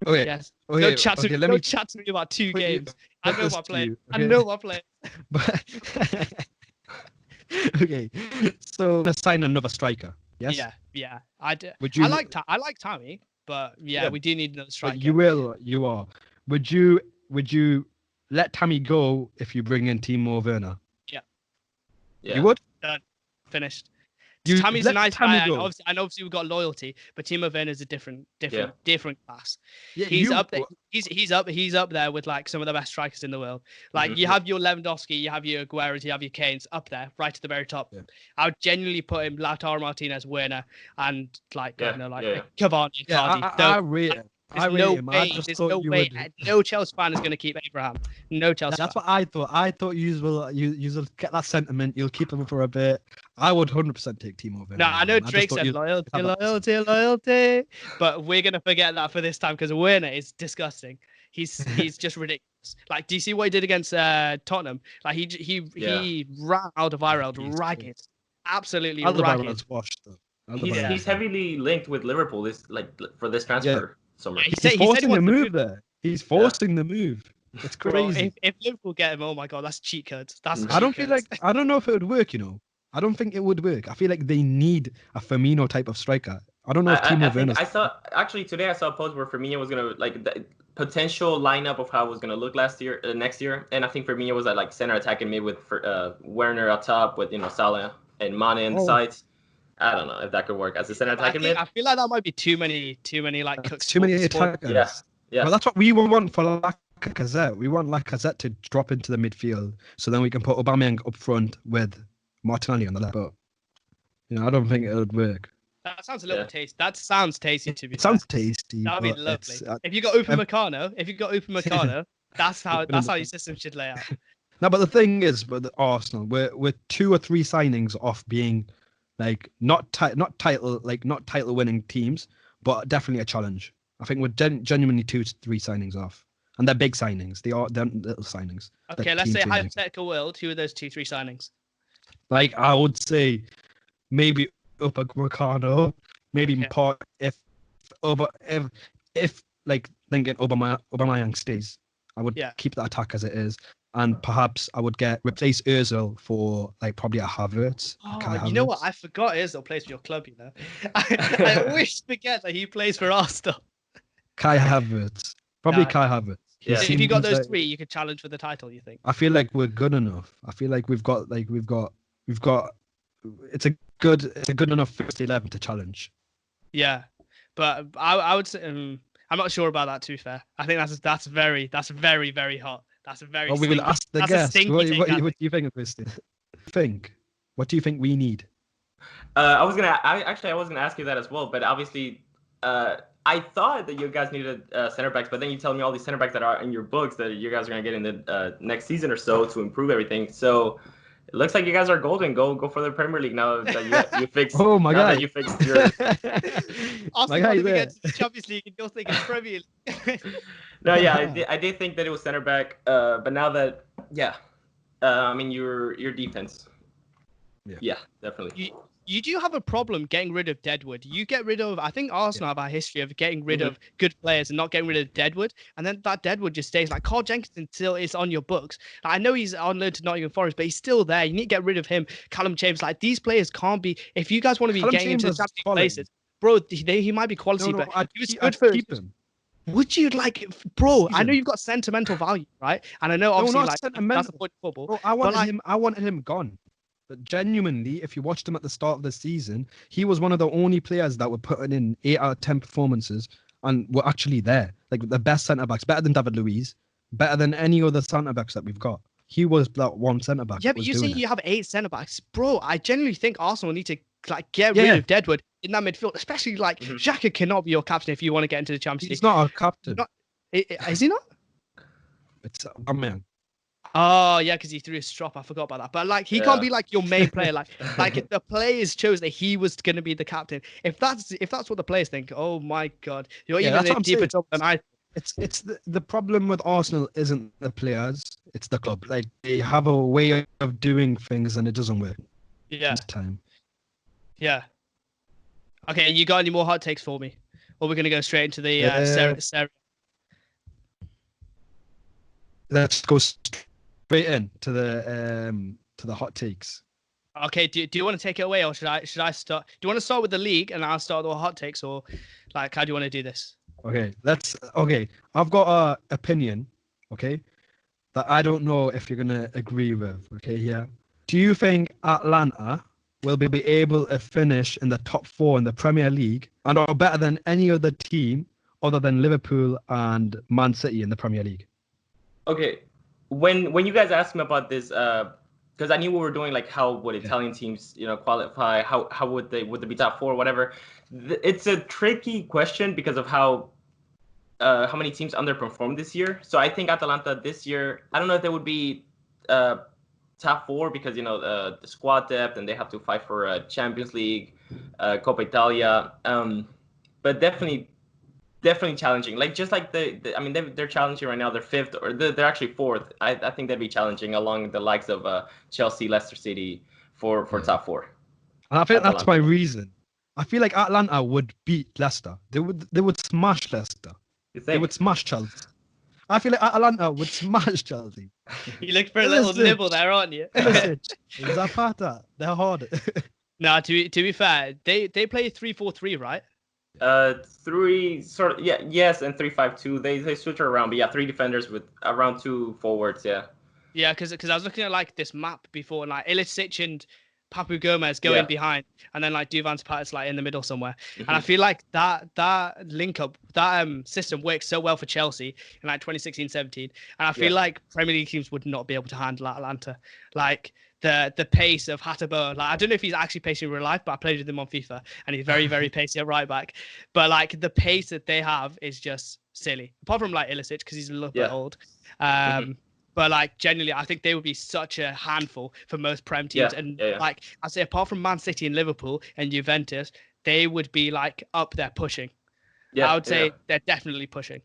Okay. Yes. Don't chat to me about 2 games. I know my player. I know my player. Okay. So let's sign another striker. Yes. Yeah. I like Tammy, but we do need another striker. You are. Would you let Tammy go if you bring in Timo Werner? Yeah. You would? Done. Finished. Tammy's a nice guy, and obviously we've got loyalty, but Timo Werner's a different class. Yeah, he's up there. He's up there with like some of the best strikers in the world. Like you have your Lewandowski, you have your Agueros, you have your Kanes up there, right at the very top. Yeah. I would genuinely put him Lautaro Martinez, Werner, and Cavani. Icardi. There's no way. No Chelsea fan is going to keep Abraham. No Chelsea. That's what I thought. I thought you will get that sentiment. You'll keep him for a bit. I would 100% take Timo Werner. No, I know Drake said loyalty, but we're going to forget that for this time because Werner is disgusting. He's just ridiculous. Like, do you see what he did against Tottenham? Like he ran Alderweireld ragged, absolutely ragged. Alderweireld's washed though. He's heavily linked with Liverpool. For this transfer. Yeah, he's forcing the move there. He's forcing the move. It's crazy. Bro, if Liverpool get him, oh my god, that's cheat codes. I don't know if it would work. I don't think it would work. I feel like they need a Firmino type of striker. I don't know if Timo Werner. Today I saw a post where Firmino was gonna like the potential lineup of how it was gonna look next year, and I think Firmino was at like center attacking mid with Werner up top with Salah and Mane in the sides. I don't know if that could work as a center attacking mid. I feel like that might be too many like cooks. Too many attackers. Yeah. Well, that's what we want for Lacazette. We want Lacazette to drop into the midfield, so then we can put Aubameyang up front with Martinelli on the left. But I don't think it would work. That sounds a little tasty. That sounds tasty to me. It sounds tasty. That'd be lovely. If you got Upamecano, That's how your system should lay out. No, but the thing is, with Arsenal, we're 2 or 3 signings off being like not title winning teams, but definitely a challenge. I think we're genuinely 2 to 3 signings off, and they're big signings. They're little signings. Okay, let's say hypothetical world. Who are those 2-3 signings? Like I would say, maybe Upamecano, maybe Partey if like thinking Aubameyang stays, I would keep that attack as it is. And perhaps I would replace Ozil for like probably a Havertz. Oh, you know what? I forgot Ozil plays for your club. You know, I always forget that he plays for Arsenal. Kai Havertz, probably Kai Havertz. Yeah. So if you got those 3, you could challenge for the title. You think? I feel like we're good enough. I feel like we've got. It's a good enough first 11 to challenge. Yeah, but I would say I'm not sure about that. To be fair, I think that's very very hot. That's a very. Well, we will ask the guest. What do you think, Augustin? What do you think we need? I was gonna ask you that as well, but obviously, I thought that you guys needed center backs, but then you tell me all these center backs that are in your books that you guys are gonna get in the next season or so to improve everything. So it looks like you guys are golden. Go for the Premier League now that you fixed. Oh my god! You fixed your. Arsenal want to get to the Champions League and you're thinking Premier League. No, yeah, I did think that it was center back, but now that, I mean, your defense. Yeah, definitely. You do have a problem getting rid of Deadwood. You get rid of, I think Arsenal have a history of getting rid of good players and not getting rid of Deadwood. And then that Deadwood just stays. Like Carl Jenkins still is on your books. Like, I know he's on loan to Nottingham Forest, but he's still there. You need to get rid of him. Callum James, like these players can't be, if you guys want to be getting into the Champions League places, bro, he might be quality, but he was good for him. Would you like, bro? I know you've got sentimental value, right? And I know obviously that's the point of football. Bro, I wanted him gone. But genuinely, if you watched him at the start of the season, he was one of the only players that were putting in 8 out of 10 performances and were actually there. Like the best centre backs, better than David Luiz, better than any other centre backs that we've got. He was that one centre back. Yeah, but you say you have 8 centre backs, bro. I genuinely think Arsenal need to get rid of Deadwood in that midfield, especially Xhaka cannot be your captain if you want to get into the Champions League. He's not our captain. Is he not? It's a man. Oh yeah, because he threw a strop. I forgot about that. But he can't be your main player. Like if the players chose that he was going to be the captain. If that's what the players think, oh my god, you're even in deeper trouble than I. It's the problem with Arsenal isn't the players, it's the club. Like they have a way of doing things and it doesn't work. Yeah. Time. Yeah. Okay, you got any more hot takes for me? Or we're gonna go straight into the Serie. Let's go straight in to the hot takes. Okay, do you want to take it away, or should I start? Do you want to start with the league and I'll start with the hot takes, or how do you want to do this? Okay, I've got a opinion, okay, that I don't know if you're gonna agree with. Okay, yeah. Do you think Atlanta will be able to finish in the top 4 in the Premier League and are better than any other team other than Liverpool and Man City in the Premier League? Okay, when you guys asked me about this, because I knew we were doing how would Italian teams qualify, how would they be top 4 or whatever. It's a tricky question because of how many teams underperformed this year. So I think Atalanta this year, I don't know if they would be top 4 because the squad depth and they have to fight for Champions League, Coppa Italia, but definitely challenging. They're challenging right now. They're 5th or they're actually 4th. I think they'd be challenging along the likes of Chelsea, Leicester City for top 4. And I think that's my reason. I feel like Atlanta would beat Leicester. They would smash Leicester. They would smash Chelsea. I feel like Atlanta would smash Chelsea. You look for a little nibble there, aren't you? Zapata, they're hard. No, to be fair, they play 3-4-3, right? 3 sort of, yes, and 3-5-2. They switch around, but 3 defenders with around 2 forwards, yeah. Yeah, because I was looking at this map before, and Ilicic and Papu Gomez going behind, and then like Duvan Zapata's like in the middle somewhere. And I feel like that link up, that system works so well for Chelsea in like 2016-17. And I feel like Premier League teams would not be able to handle Atalanta. Like the pace of Hateboer, like I don't know if he's actually pacey in real life, but I played with him on FIFA, and he's very, very pacey at right back. But like the pace that they have is just silly. Apart from like Ilicic, because he's a little bit old. But like genuinely, I think they would be such a handful for most Prem teams. Like I say, apart from Man City and Liverpool and Juventus, they would be like up there pushing. I would say they're definitely pushing.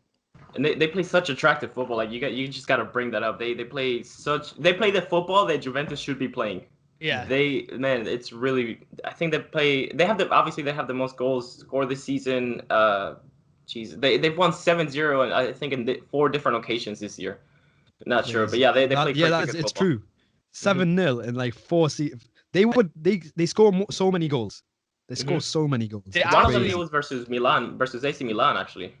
And they play such attractive football. Like you just gotta bring that up. They play the football that Juventus should be playing. Yeah. It's really. I think they have the most goals scored this season. They've won 7-0 and I think in 4 different occasions this year. Not sure, but they play. It's true. 7-0 in like 4 seasons. They score so many goals. They score so many goals. One of them was versus AC Milan actually.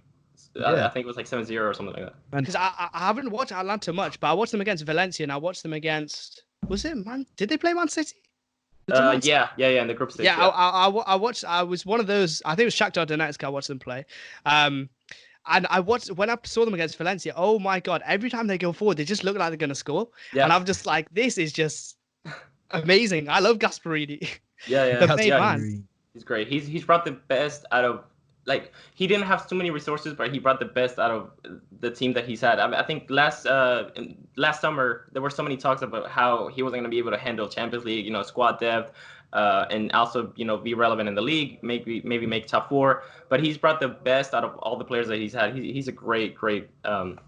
I think it was like 7-0 or something like that. Because I haven't watched Atalanta much, but I watched them against Valencia and I watched them against. Was it Man? Did they play Man City? In the group stage. I watched. I was one of those. I think it was Shakhtar Donetsk. I watched them play. And I watched when I saw them against Valencia. Oh my god! Every time they go forward, they just look like they're gonna score. Yeah. And I'm just like, this is just amazing. I love Gasperini. The main man. He's great. He's brought the best out of. Like he didn't have too many resources, but he brought the best out of the team that he's had. I think last summer there were so many talks about how he wasn't going to be able to handle Champions League, squad depth, and also be relevant in the league, maybe make top 4. But he's brought the best out of all the players that he's had. He's a great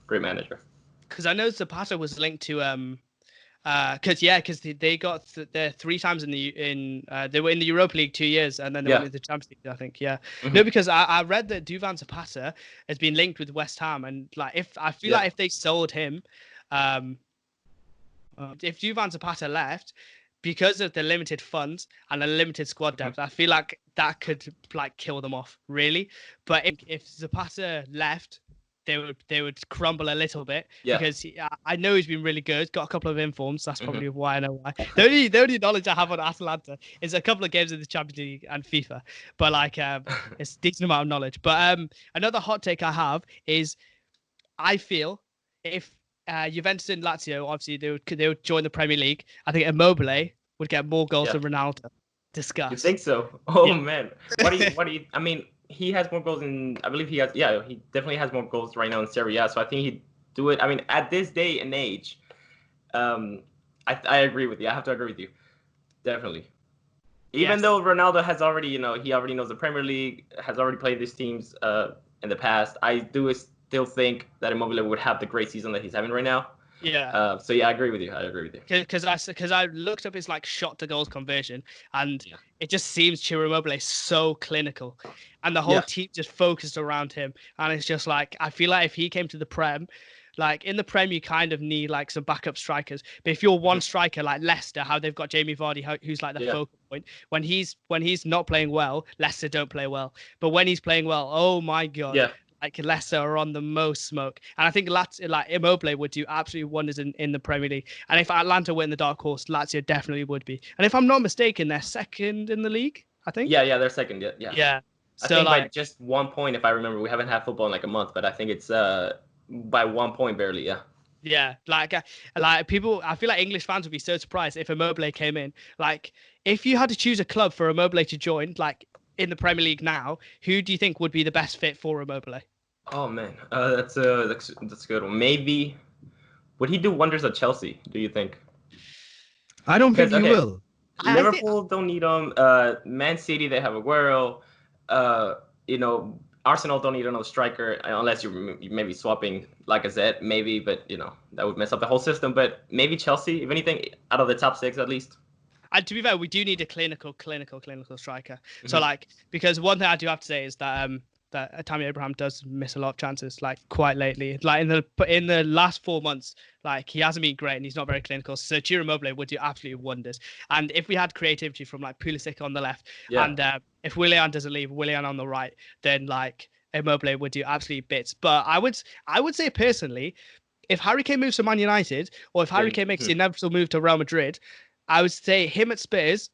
manager. Because I know Zapata was linked to because they got there 3 times they were in the Europa League 2 years and then they went into the Champions League, I think. No, because I read that Duvan Zapata has been linked with West Ham, and like if they sold him, if Duvan Zapata left because of the limited funds and the limited squad depth, I feel like that could like kill them off really. But if Zapata left, they would crumble a little bit because I know he's been really good. Got a couple of informs. That's probably why I know why. The only knowledge I have on Atalanta is a couple of games in the Champions League and FIFA. But like it's a decent amount of knowledge. But another hot take I have is I feel if Juventus and Lazio obviously they would join the Premier League, I think Immobile would get more goals than Ronaldo. Discuss. You think so? Oh man. What do you I mean, he has more goals I believe he definitely has more goals right now in Serie A. So I think he'd do it. I mean, at this day and age, I agree with you. I have to agree with you. Definitely. Even though Ronaldo has already, he already knows the Premier League, has already played these teams in the past. I do still think that Immobile would have the great season that he's having right now. Yeah. I agree with you. Because I looked up his like shot to goals conversion, and it just seems Ciro Immobile is so clinical, and the whole team just focused around him. And it's just like I feel like if he came to the Prem, like in the Prem you kind of need like some backup strikers. But if you're one striker like Leicester, how they've got Jamie Vardy, who's like the focal point. When he's not playing well, Leicester don't play well. But when he's playing well, oh my god. Yeah. Like Leicester are on the most smoke, and I think Immobile would do absolutely wonders in the Premier League. And if Atlanta were in the dark horse, Lazio definitely would be. And if I'm not mistaken, they're second in the league, I think. Yeah, they're second. Yeah. I think like, by just 1 point, if I remember. We haven't had football in like a month, but I think it's by 1 point barely. Yeah. Yeah, like people, I feel like English fans would be so surprised if Immobile came in. Like, if you had to choose a club for Immobile to join, like in the Premier League now, who do you think would be the best fit for Immobile? Oh man, that's a good one. Maybe would he do wonders at Chelsea? Do you think? I don't think he will. Liverpool don't need him. Man City, they have Aguero. Arsenal don't need another striker unless you're maybe swapping Lacazette, maybe. But that would mess up the whole system. But maybe Chelsea, if anything, out of the top 6 at least. And to be fair, we do need a clinical striker. So because one thing I do have to say is that that Tammy Abraham does miss a lot of chances, like quite lately. Like in the last 4 months, like he hasn't been great and he's not very clinical. So Ciro Immobile would do absolutely wonders. And if we had creativity from like Pulisic on the left, and if Willian doesn't leave, Willian on the right, then like Immobile would do absolutely bits. But I would say personally, if Harry Kane moves to Man United, or if Harry Kane makes the inevitable move to Real Madrid, I would say him at Spurs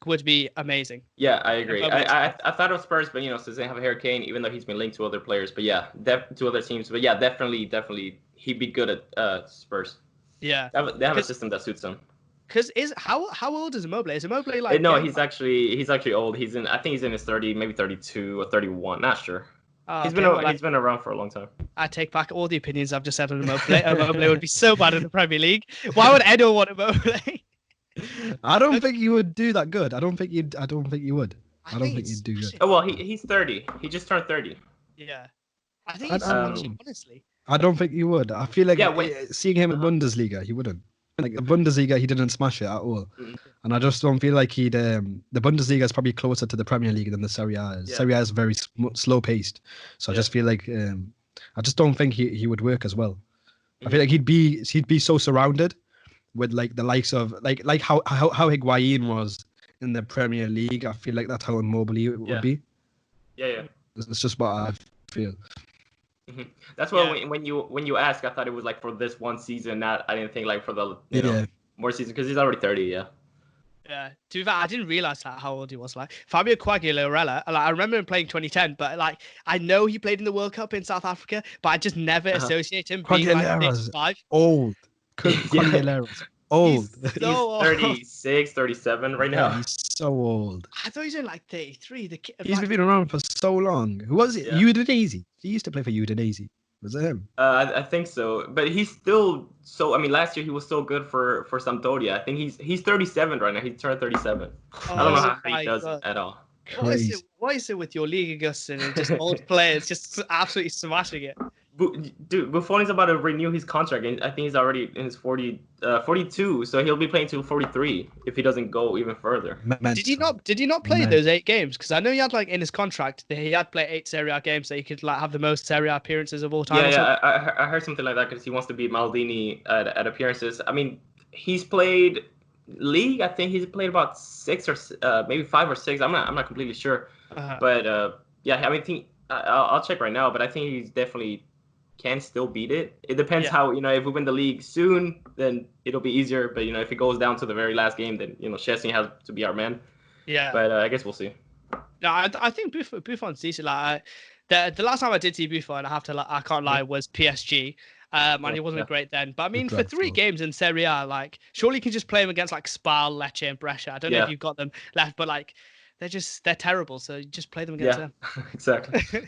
would be amazing. Yeah, I agree. I thought of Spurs, but since they have Harry Kane, even though he's been linked to other players, but yeah, to other teams, but yeah, definitely, he'd be good at Spurs. Yeah, they have a system that suits him. Because how old is Immobile? Is Immobile like? No, he's actually old. I think he's in his 30, maybe 32 or 31. Not sure. He's been around for a long time. I take back all the opinions I've just said on Immobile. Immobile would be so bad in the Premier League. Why would anyone want Immobile? I don't think you would do that good. I don't think you would. I don't think you'd do good. Oh well, he's 30. He just turned 30. Yeah, I think he's honestly. I don't think you would. I feel like seeing him in Bundesliga, he wouldn't. Like the Bundesliga, he didn't smash it at all, and I just don't feel like he'd. The Bundesliga is probably closer to the Premier League than the Serie A is. Yeah. Serie A is very slow paced, so I just feel like I just don't think he would work as well. I feel like he'd be so surrounded with like the likes of like how Higuain was in the Premier League. I feel like that's how Immobile would be. Yeah. It's just what I feel. Mm-hmm. That's why when you ask, I thought it was like for this one season. I didn't think like for the more season because he's already 30. Yeah. Yeah. To be fair, I didn't realize how old he was. Like Fabio Quagliarella, I remember him playing 2010, but like I know he played in the World Cup in South Africa, but I just never associate him being like 35. Old. Quagliarella. Old. He's 36, 37 right now. Yeah, he's so old. I thought he was in like 33. He's been around for so long. Who was it? Udinese. He used to play for Udinese. Was it him? I think so. But he's still so. I mean, last year he was so good for Sampdoria. I think he's 37 right now. He turned 37. I don't know how he does it at all. What is it with your league, Augustin, and just old players just absolutely smashing it? Dude, Buffon is about to renew his contract, and I think he's already in his 42, so he'll be playing till 43 if he doesn't go even further. Did he not play those 8 games? Because I know he had like in his contract that he had played 8 Serie A games, so he could like have the most Serie A appearances of all time. Yeah, I heard something like that because he wants to beat Maldini at appearances. I mean, he's played league. I think he's played about 6 or maybe 5 or 6. I'm not completely sure, but yeah, I mean, I'll check right now, but I think he's definitely can still beat it. It depends how, if we win the league soon, then it'll be easier. But, if it goes down to the very last game, then, Szczesny has to be our man. Yeah. But I guess we'll see. No, I think Buffon's decent. Like, the last time I did see Buffon, I can't lie, was PSG. And he wasn't great then. But I mean, for 3 games in Serie A, like, surely you can just play him against like Spal, Lecce, and Brescia. I don't know if you've got them left, but like, they're terrible. So you just play them against them. Exactly.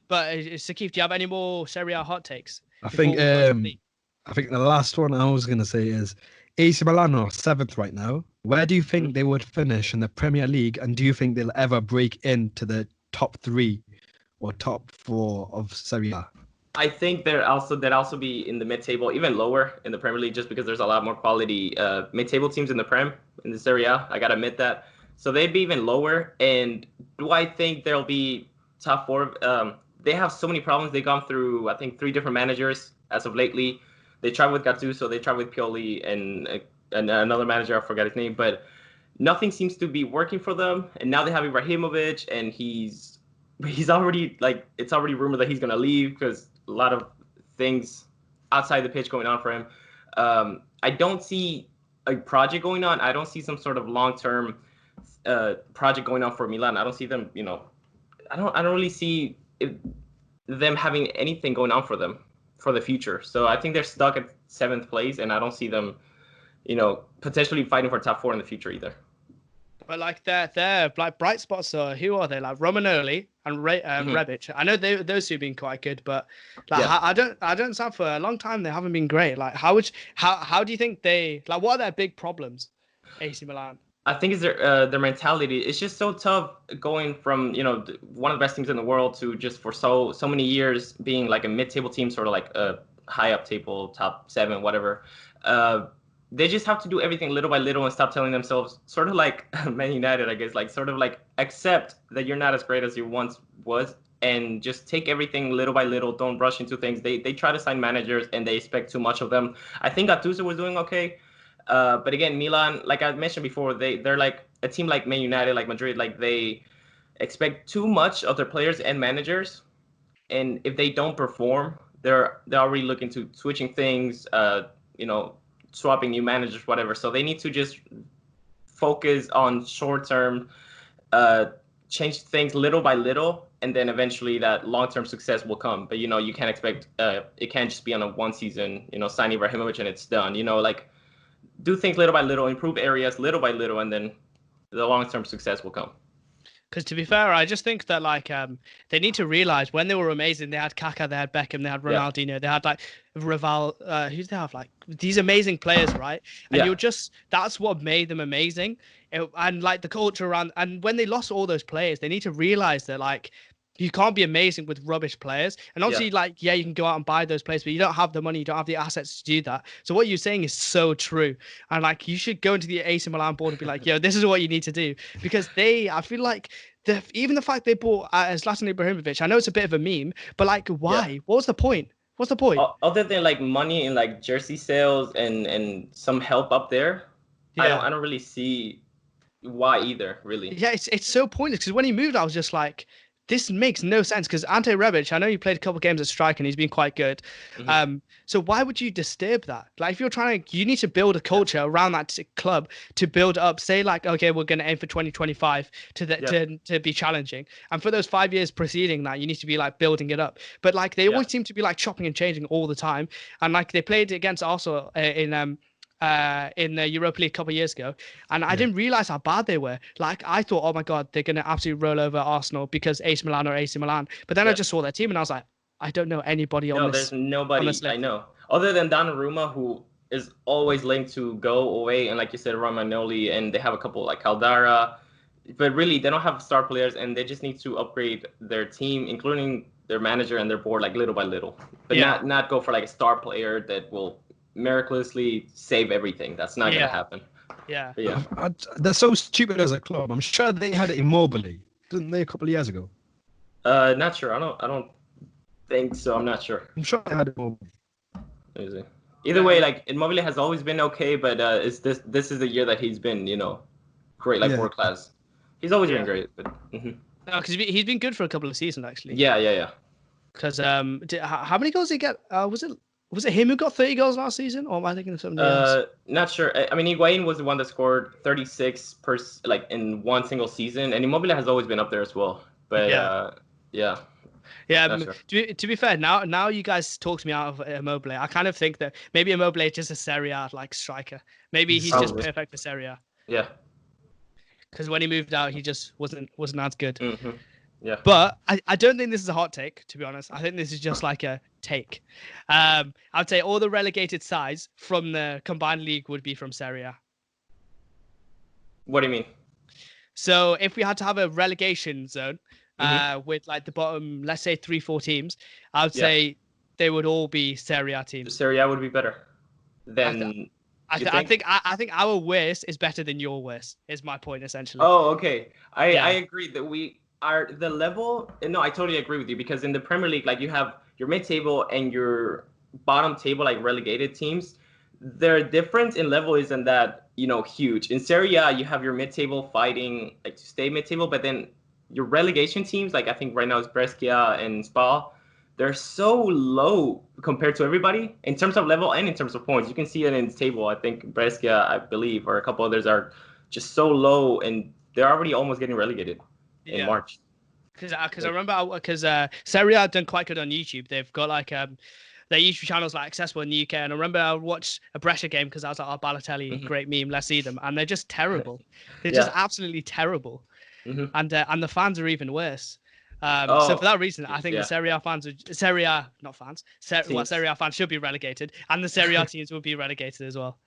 But Sakif, do you have any more Serie A hot takes? I think the last one I was gonna say is AC Milan are 7th right now. Where do you think they would finish in the Premier League, and do you think they'll ever break into the top 3 or top 4 of Serie A? I think they'd also be in the mid-table, even lower in the Premier League, just because there's a lot more quality mid-table teams in the Serie A. I gotta admit that. So they'd be even lower. And do I think there'll be top 4? They have so many problems. They've gone through, I think, 3 different managers as of lately. They tried with Gattuso, they tried with Pioli, and another manager, I forgot his name, but nothing seems to be working for them. And now they have Ibrahimovic, and he's already like, it's already rumored that he's gonna leave because a lot of things outside the pitch going on for him. I don't see a project going on. I don't see some sort of long-term project going on for Milan. I don't see them, I don't really see them having anything going on for them for the future. So I think they're stuck at 7th place, and I don't see them, potentially fighting for top 4 in the future either. But like they're like bright spots. Who are they? Like Romagnoli and Rebic. I know those 2 have been quite good, but like I don't sound for a long time they haven't been great. Like how do you think what are their big problems? AC Milan. I think it's their mentality. It's just so tough going from, one of the best teams in the world to just for so many years being like a mid-table team, sort of like a high up table, top 7, whatever. They just have to do everything little by little and stop telling themselves, sort of like Man United, I guess, like sort of like accept that you're not as great as you once was and just take everything little by little. Don't rush into things. They try to sign managers and they expect too much of them. I think Gattuso was doing okay. But again, Milan, like I mentioned before, they're like a team like Man United, like Madrid, like they expect too much of their players and managers. And if they don't perform, they're already looking to switching things, swapping new managers, whatever. So they need to just focus on short-term, change things little by little, and then eventually that long-term success will come. But, you can't expect, it can't just be on a one season, sign Ibrahimovic and it's done. Like, do things little by little, improve areas little by little, and then the long-term success will come. Because to be fair, I just think that they need to realize when they were amazing, they had Kaká, they had Beckham, they had Ronaldinho, they had Rival, who's they have these amazing players, right? And that's what made them amazing. And the culture around, and when they lost all those players, they need to realize that you can't be amazing with rubbish players. And obviously, you can go out and buy those players, but you don't have the money, you don't have the assets to do that. So what you're saying is so true. And you should go into the AC Milan board and be like, yo, this is what you need to do. Because I feel like even the fact they bought Zlatan Ibrahimovic, I know it's a bit of a meme, but why? Yeah. What was the point? What's the point? Other than money and jersey sales and some help up there, I don't really see why either, really. Yeah, it's so pointless because when he moved, I was just like, this makes no sense because Ante Rebic, I know he played a couple of games at striker and he's been quite good. Mm-hmm. So why would you disturb that? If you're you need to build a culture around that club to build up, say okay, we're going to aim for 2025 to be challenging. And for those 5 years preceding that, you need to be building it up. But they always seem to be chopping and changing all the time. And they played against Arsenal in the Europa League a couple of years ago, and I didn't realize how bad they were. I thought, oh my god, they're going to absolutely roll over Arsenal because AC Milan or AC Milan. But then I just saw their team and I was like, I don't know anybody on this. No, there's nobody I know other than Donnarumma, who is always linked to go away, and like you said, Romagnoli, and they have a couple Caldara, but really they don't have star players, and they just need to upgrade their team, including their manager and their board, little by little, but not go for a star player that will miraculously save everything. That's not gonna happen. Yeah. They're so stupid as a club. I'm sure they had it Immobile, didn't they, a couple of years ago? Not sure. I don't think so. I'm not sure. I'm sure they had it Immobile. Either way, Immobile has always been okay, but this is the year that he's been, great, world class. He's always been great, but no, because he's been good for a couple of seasons actually. Yeah. Because how many goals did he get? Was it him who got 30 goals last season, or am I thinking of something else? Not sure. I mean, Higuain was the one that scored 36 in one single season, and Immobile has always been up there as well. But yeah. Sure. To be fair, now you guys talked me out of Immobile. I kind of think that maybe Immobile is just a Serie A striker. Maybe he's just perfect for Serie A. Yeah. Because when he moved out, he just wasn't as good. Mm-hmm. Yeah. But I don't think this is a hot take, to be honest. I think this is just a take. I would say all the relegated sides from the combined league would be from Serie A. What do you mean? So if we had to have a relegation zone with the bottom, let's say 3-4 teams, I would say they would all be Serie A teams. Serie A would be better than. I think our worst is better than your worst. Is my point essentially. Oh, okay. I agree that we are the level. No, I totally agree with you because in the Premier League, you have your mid-table and your bottom table, relegated teams. Their difference in level isn't that huge. In Serie A, you have your mid-table fighting to stay mid-table, but then your relegation teams, I think right now it's Brescia and Spa, they're so low compared to everybody in terms of level and in terms of points. You can see it in the table. I think Brescia, I believe, or a couple others are just so low, and they're already almost getting relegated in March. Because I remember Serie A done quite good on YouTube. They've got their YouTube channels accessible in the UK, and I remember I watched a Brescia game because I was like, oh, Balotelli, great meme, let's see them, and they're just terrible. They're just absolutely terrible, and the fans are even worse. So for that reason, I think the Serie A fans Serie A fans should be relegated, and the Serie A teams would be relegated as well.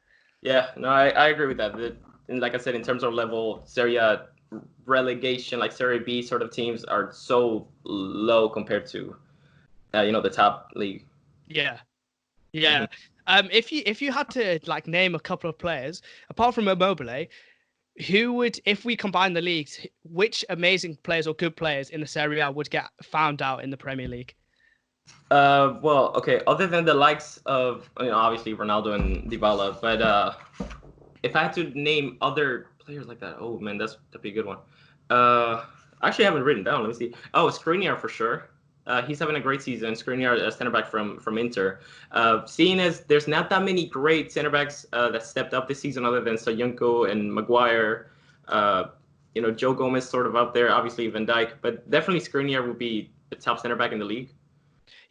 Yeah, no, I agree with that. And like I said, in terms of level, Serie A relegation, Serie B sort of teams are so low compared to, the top league. Yeah. If you had to name a couple of players apart from Immobile, who would, if we combine the leagues, which amazing players or good players in the Serie A would get found out in the Premier League? Well, okay, other than the likes of, obviously Ronaldo and Dybala, but if I had to name other players like that, oh man, that'd be a good one. I actually haven't written down. Let me see. Oh, Skriniar for sure. He's having a great season. Skriniar, a center back from Inter. Seeing as there's not that many great center backs that stepped up this season other than Soyuncu and Maguire. Joe Gomez sort of up there, obviously Van Dijk, but definitely Skriniar would be the top center back in the league.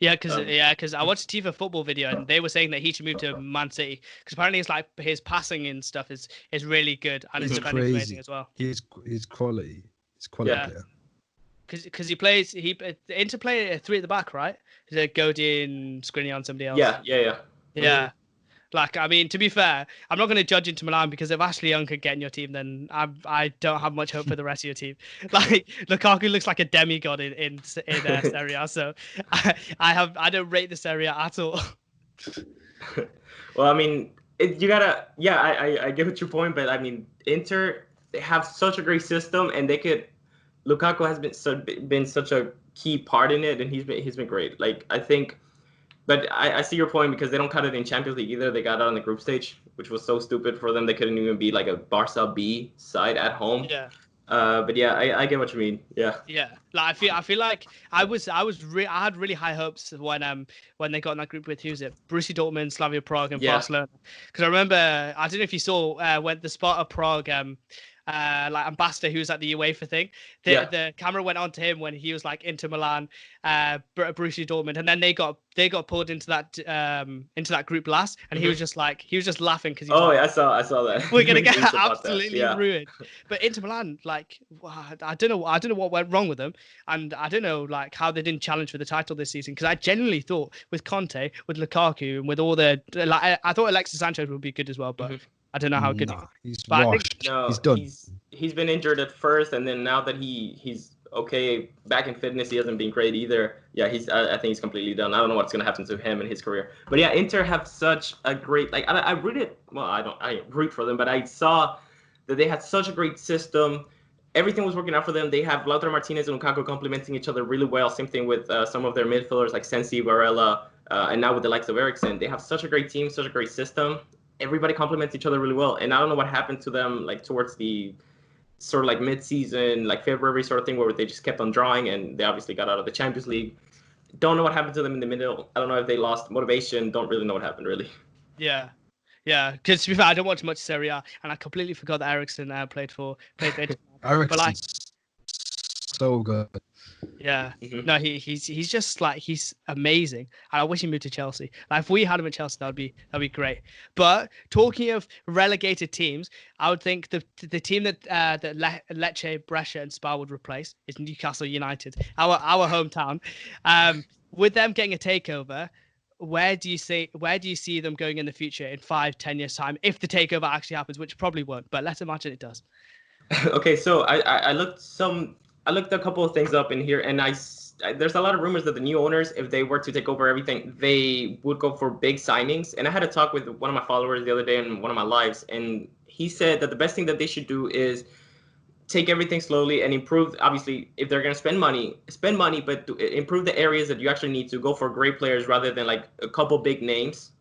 Yeah, because I watched a TV football video and they were saying that he should move to Man City because apparently it's like his passing and stuff is really good and his defending is amazing as well. He's quality. He's quality player. Because he Inter play 3 at the back, right? Is it Godin, Skriniar, and somebody else? Yeah. Like, I mean, to be fair, I'm not going to judge Inter Milan because if Ashley Young could get in your team, then I don't have much hope for the rest of your team. Like, Lukaku looks like a demigod in Serie A, so I don't rate the Serie A at all. Well, I mean, I get what your point, but I mean, Inter, they have such a great system, and Lukaku has been such a key part in it, and he's been great. Like, I think. But I see your point because they don't cut it in Champions League either. They got out on the group stage, which was so stupid for them. They couldn't even be like a Barca B side at home. Yeah. But yeah, I get what you mean. Yeah. Yeah. Like I feel like I had really high hopes when they got in that group with Borussia Dortmund, Slavia Prague, and Barcelona. Because I remember I don't know if you saw when the Sparta Prague ambassador who was at the UEFA thing. The camera went on to him when he was like Inter Milan, Borussia Dortmund, and then they got pulled into that group last, and he was just laughing because I saw that. We're gonna get absolutely ruined. But Inter Milan, like, I don't know what went wrong with them, and I don't know like how they didn't challenge for the title this season because I genuinely thought with Conte, with Lukaku, and with all the I thought Alexis Sanchez would be good as well, but. I don't know how good he's washed. He's done. He's been injured at first, and then now that he's okay back in fitness, he hasn't been great either. Yeah, I think he's completely done. I don't know what's gonna happen to him in his career. But yeah, Inter have such a great I root for them, but I saw that they had such a great system. Everything was working out for them. They have Lautaro Martinez and Lukaku complementing each other really well. Same thing with some of their midfielders like Sensi, Varela, and now with the likes of Eriksen. They have such a great team, such a great system. Everybody complements each other really well. And I don't know what happened to them like towards the sort of like mid-season, like February sort of thing where they just kept on drawing and they obviously got out of the Champions League. Don't know what happened to them in the middle. I don't know if they lost motivation. Don't really know what happened really. Yeah. Yeah, because to be fair, I don't watch much Serie A, and I completely forgot that Eriksen played for Inter. Eriksen's so good. Yeah, no, he's just like he's amazing, and I wish he moved to Chelsea. Like if we had him at Chelsea, that'd be great. But talking of relegated teams, I would think the team that Lecce, Brescia, and Spa would replace is Newcastle United, our hometown. With them getting a takeover, where do you see them going in the future in 5-10 years time if the takeover actually happens, which probably won't, but let's imagine it does. Okay, so I looked a couple of things up in here, and there's a lot of rumors that the new owners, if they were to take over everything, they would go for big signings. And I had a talk with one of my followers the other day in one of my lives, and he said that the best thing that they should do is take everything slowly and improve. Obviously, if they're going to spend money, but to improve the areas that you actually need to go for great players rather than like a couple big names.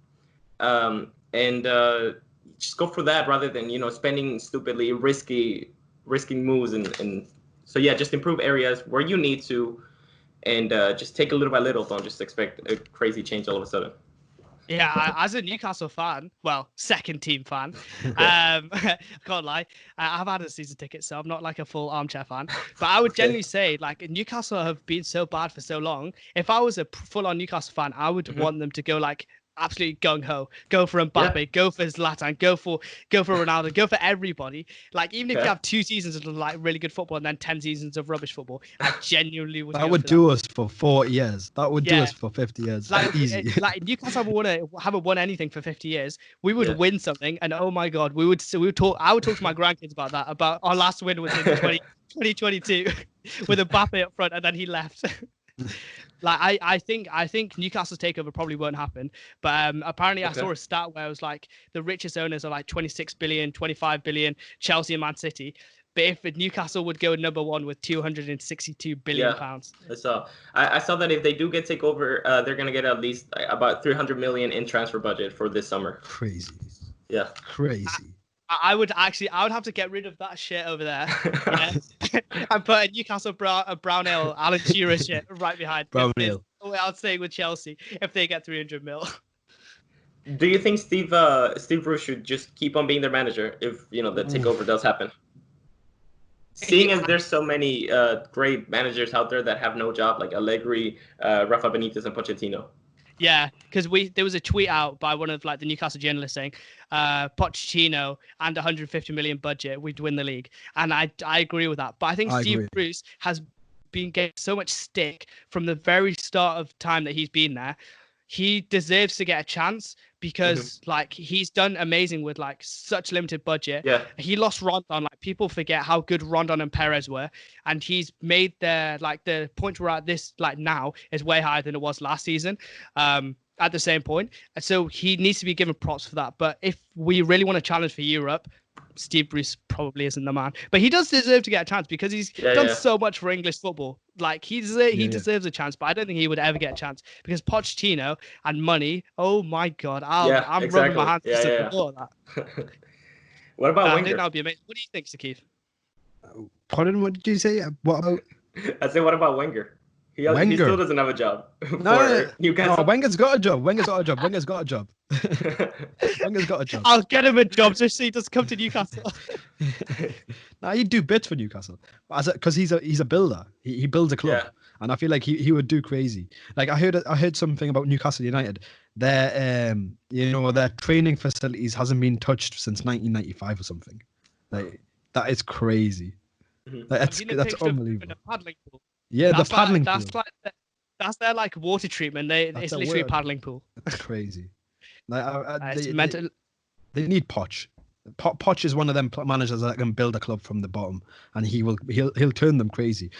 Just go for that rather than, spending stupidly, risking moves and so yeah, just improve areas where you need to, and just take it little by little. Don't just expect a crazy change all of a sudden. Yeah, as a Newcastle fan, well, second team fan, I can't lie. I've had a season ticket, so I'm not like a full armchair fan. But I would generally say, like, Newcastle have been so bad for so long. If I was a full-on Newcastle fan, I would want them to go like absolutely gung-ho, go for Mbappe, go for Zlatan, go for Ronaldo, go for everybody. Like, even if you have 2 seasons of like really good football and then 10 seasons of rubbish football, I genuinely would. That would do us for 40 years. That would do us for 50 years. Like, easy. Like Newcastle haven't won anything for 50 years. We would win something, and oh my god, we would talk. I would talk to my grandkids about that. About our last win was in 2022 with Mbappe up front, and then he left. Like I think Newcastle's takeover probably won't happen, but apparently I saw a stat where it was like the richest owners are like 26 billion, 25 billion, Chelsea and Man City. But if Newcastle would go number 1 with 262 billion pounds. So I saw that if they do get takeover, they're gonna get at least about 300 million in transfer budget for this summer. Crazy. Yeah. Crazy. I would have to get rid of that shit over there. Yeah. And put a Newcastle brown ale Alan Shearer shit right behind. Brown ale. I'll stay with Chelsea if they get 300 mil. Do you think Steve Bruce should just keep on being their manager if the takeover does happen? Seeing as there's so many great managers out there that have no job, like Allegri, Rafa Benitez, and Pochettino. Yeah, because there was a tweet out by one of the Newcastle journalists saying, Pochettino and 150 million budget, we'd win the league, and I agree with that. But I think Steve Bruce has been getting so much stick from the very start of time that he's been there. He deserves to get a chance because he's done amazing with such limited budget. Yeah. He lost Rondon. People forget how good Rondon and Perez were, and he's made the point we're at this now is way higher than it was last season. At the same point, so he needs to be given props for that. But if we really want to challenge for Europe, Steve Bruce probably isn't the man, but he does deserve to get a chance because he's done so much for English football. He deserves a chance, but I don't think he would ever get a chance because Pochettino and money. Oh my God, I'm rubbing my hands to support that. What about Wenger? I think that would be amazing. What do you think, Sakif? Pardon, what did you say? What about? I said, what about Wenger? He still doesn't have a job. No, Newcastle. Wenger's got a job. Wenger's got a job. Wenger's got a job. I'll get him a job just so he doesn't come to Newcastle. Nah, he'd do bits for Newcastle, because he's a builder. He builds a club, and I feel like he would do crazy. I heard something about Newcastle United. Their their training facilities hasn't been touched since 1995 or something. That is crazy. That's unbelievable. Yeah, the paddling pool. That's their water treatment. It's literally a paddling pool. That's crazy. They need Poch. Poch is one of them managers that can build a club from the bottom, and he'll turn them crazy.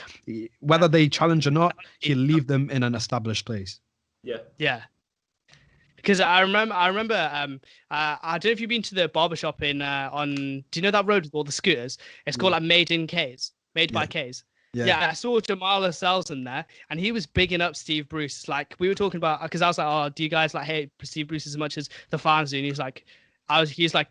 Whether they challenge or not, he'll leave them in an established place. Yeah. Because I remember. I don't know if you've been to the barbershop do you know that road with all the scooters? It's called Made by K's. Yeah, I saw Jamal Lascelles in there, and he was bigging up Steve Bruce. We were talking about, because I was like, "Oh, do you guys hate Steve Bruce as much as the fans do?" And he's like,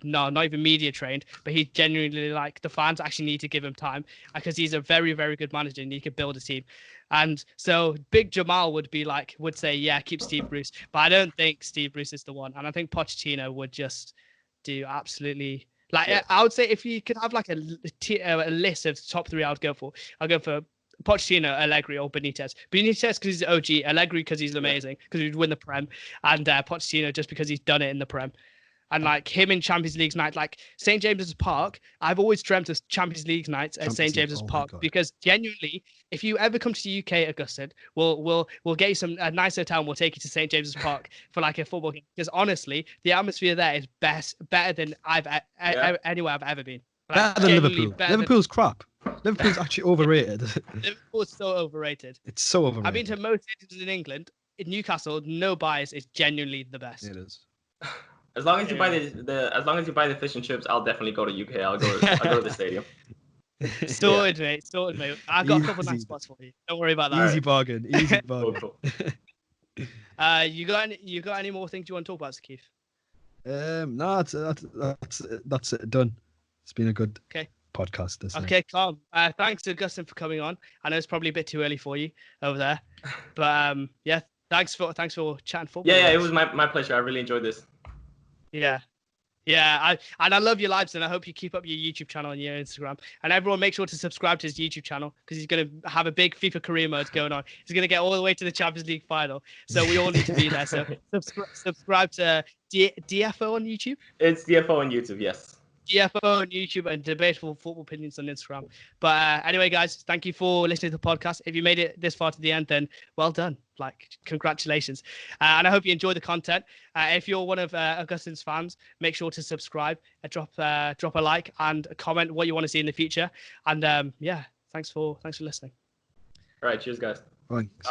"No, not even media trained, but he genuinely the fans actually need to give him time because he's a very, very good manager and he could build a team." And so Big Jamal would say, "Yeah, keep Steve Bruce," but I don't think Steve Bruce is the one, and I think Pochettino would just do absolutely. I would say if you could have a list of top three, I'll go for Pochettino, Allegri, or Benitez. Benitez because he's OG, Allegri because he's amazing, because he'd win the Prem, and Pochettino just because he's done it in the Prem. And him in Champions League night, St. James's Park. I've always dreamt of Champions League nights at St. James's Park because genuinely, if you ever come to the UK, Augustin, we'll get you a nice hotel and we'll take you to St. James's Park for a football game. Because honestly, the atmosphere there is better than anywhere I've ever been. Better than Liverpool. Liverpool's crap. Liverpool's actually overrated. Liverpool's so overrated. It's so overrated. I've been to most cities in England. In Newcastle, no bias, is genuinely the best. It is. As long as you buy the fish and chips, I'll definitely go to UK. I'll go to the stadium. Sorted, mate. I've got a couple of nice spots for you. Don't worry about that. Easy bargain. Cool. You got any more things you want to talk about, Sakif? No, that's it. Done. It's been a good podcast. Okay, calm. Thanks to Augustin for coming on. I know it's probably a bit too early for you over there, but thanks for chatting football. Yeah, it was my pleasure. I really enjoyed this. Yeah. I love your lives, and I hope you keep up your YouTube channel and your Instagram. And everyone, make sure to subscribe to his YouTube channel because he's going to have a big FIFA career mode going on. He's going to get all the way to the Champions League final, so we all need to be there. So subscribe to DFO on YouTube. It's DFO on YouTube, yes. DFO on YouTube and Debatable Football Opinions on Instagram. But anyway, guys, thank you for listening to the podcast. If you made it this far to the end, then well done. Congratulations. And I hope you enjoy the content. If you're one of Augustin's fans, make sure to subscribe, drop a like, and comment what you want to see in the future. And thanks for listening. All right, cheers, guys. Thanks.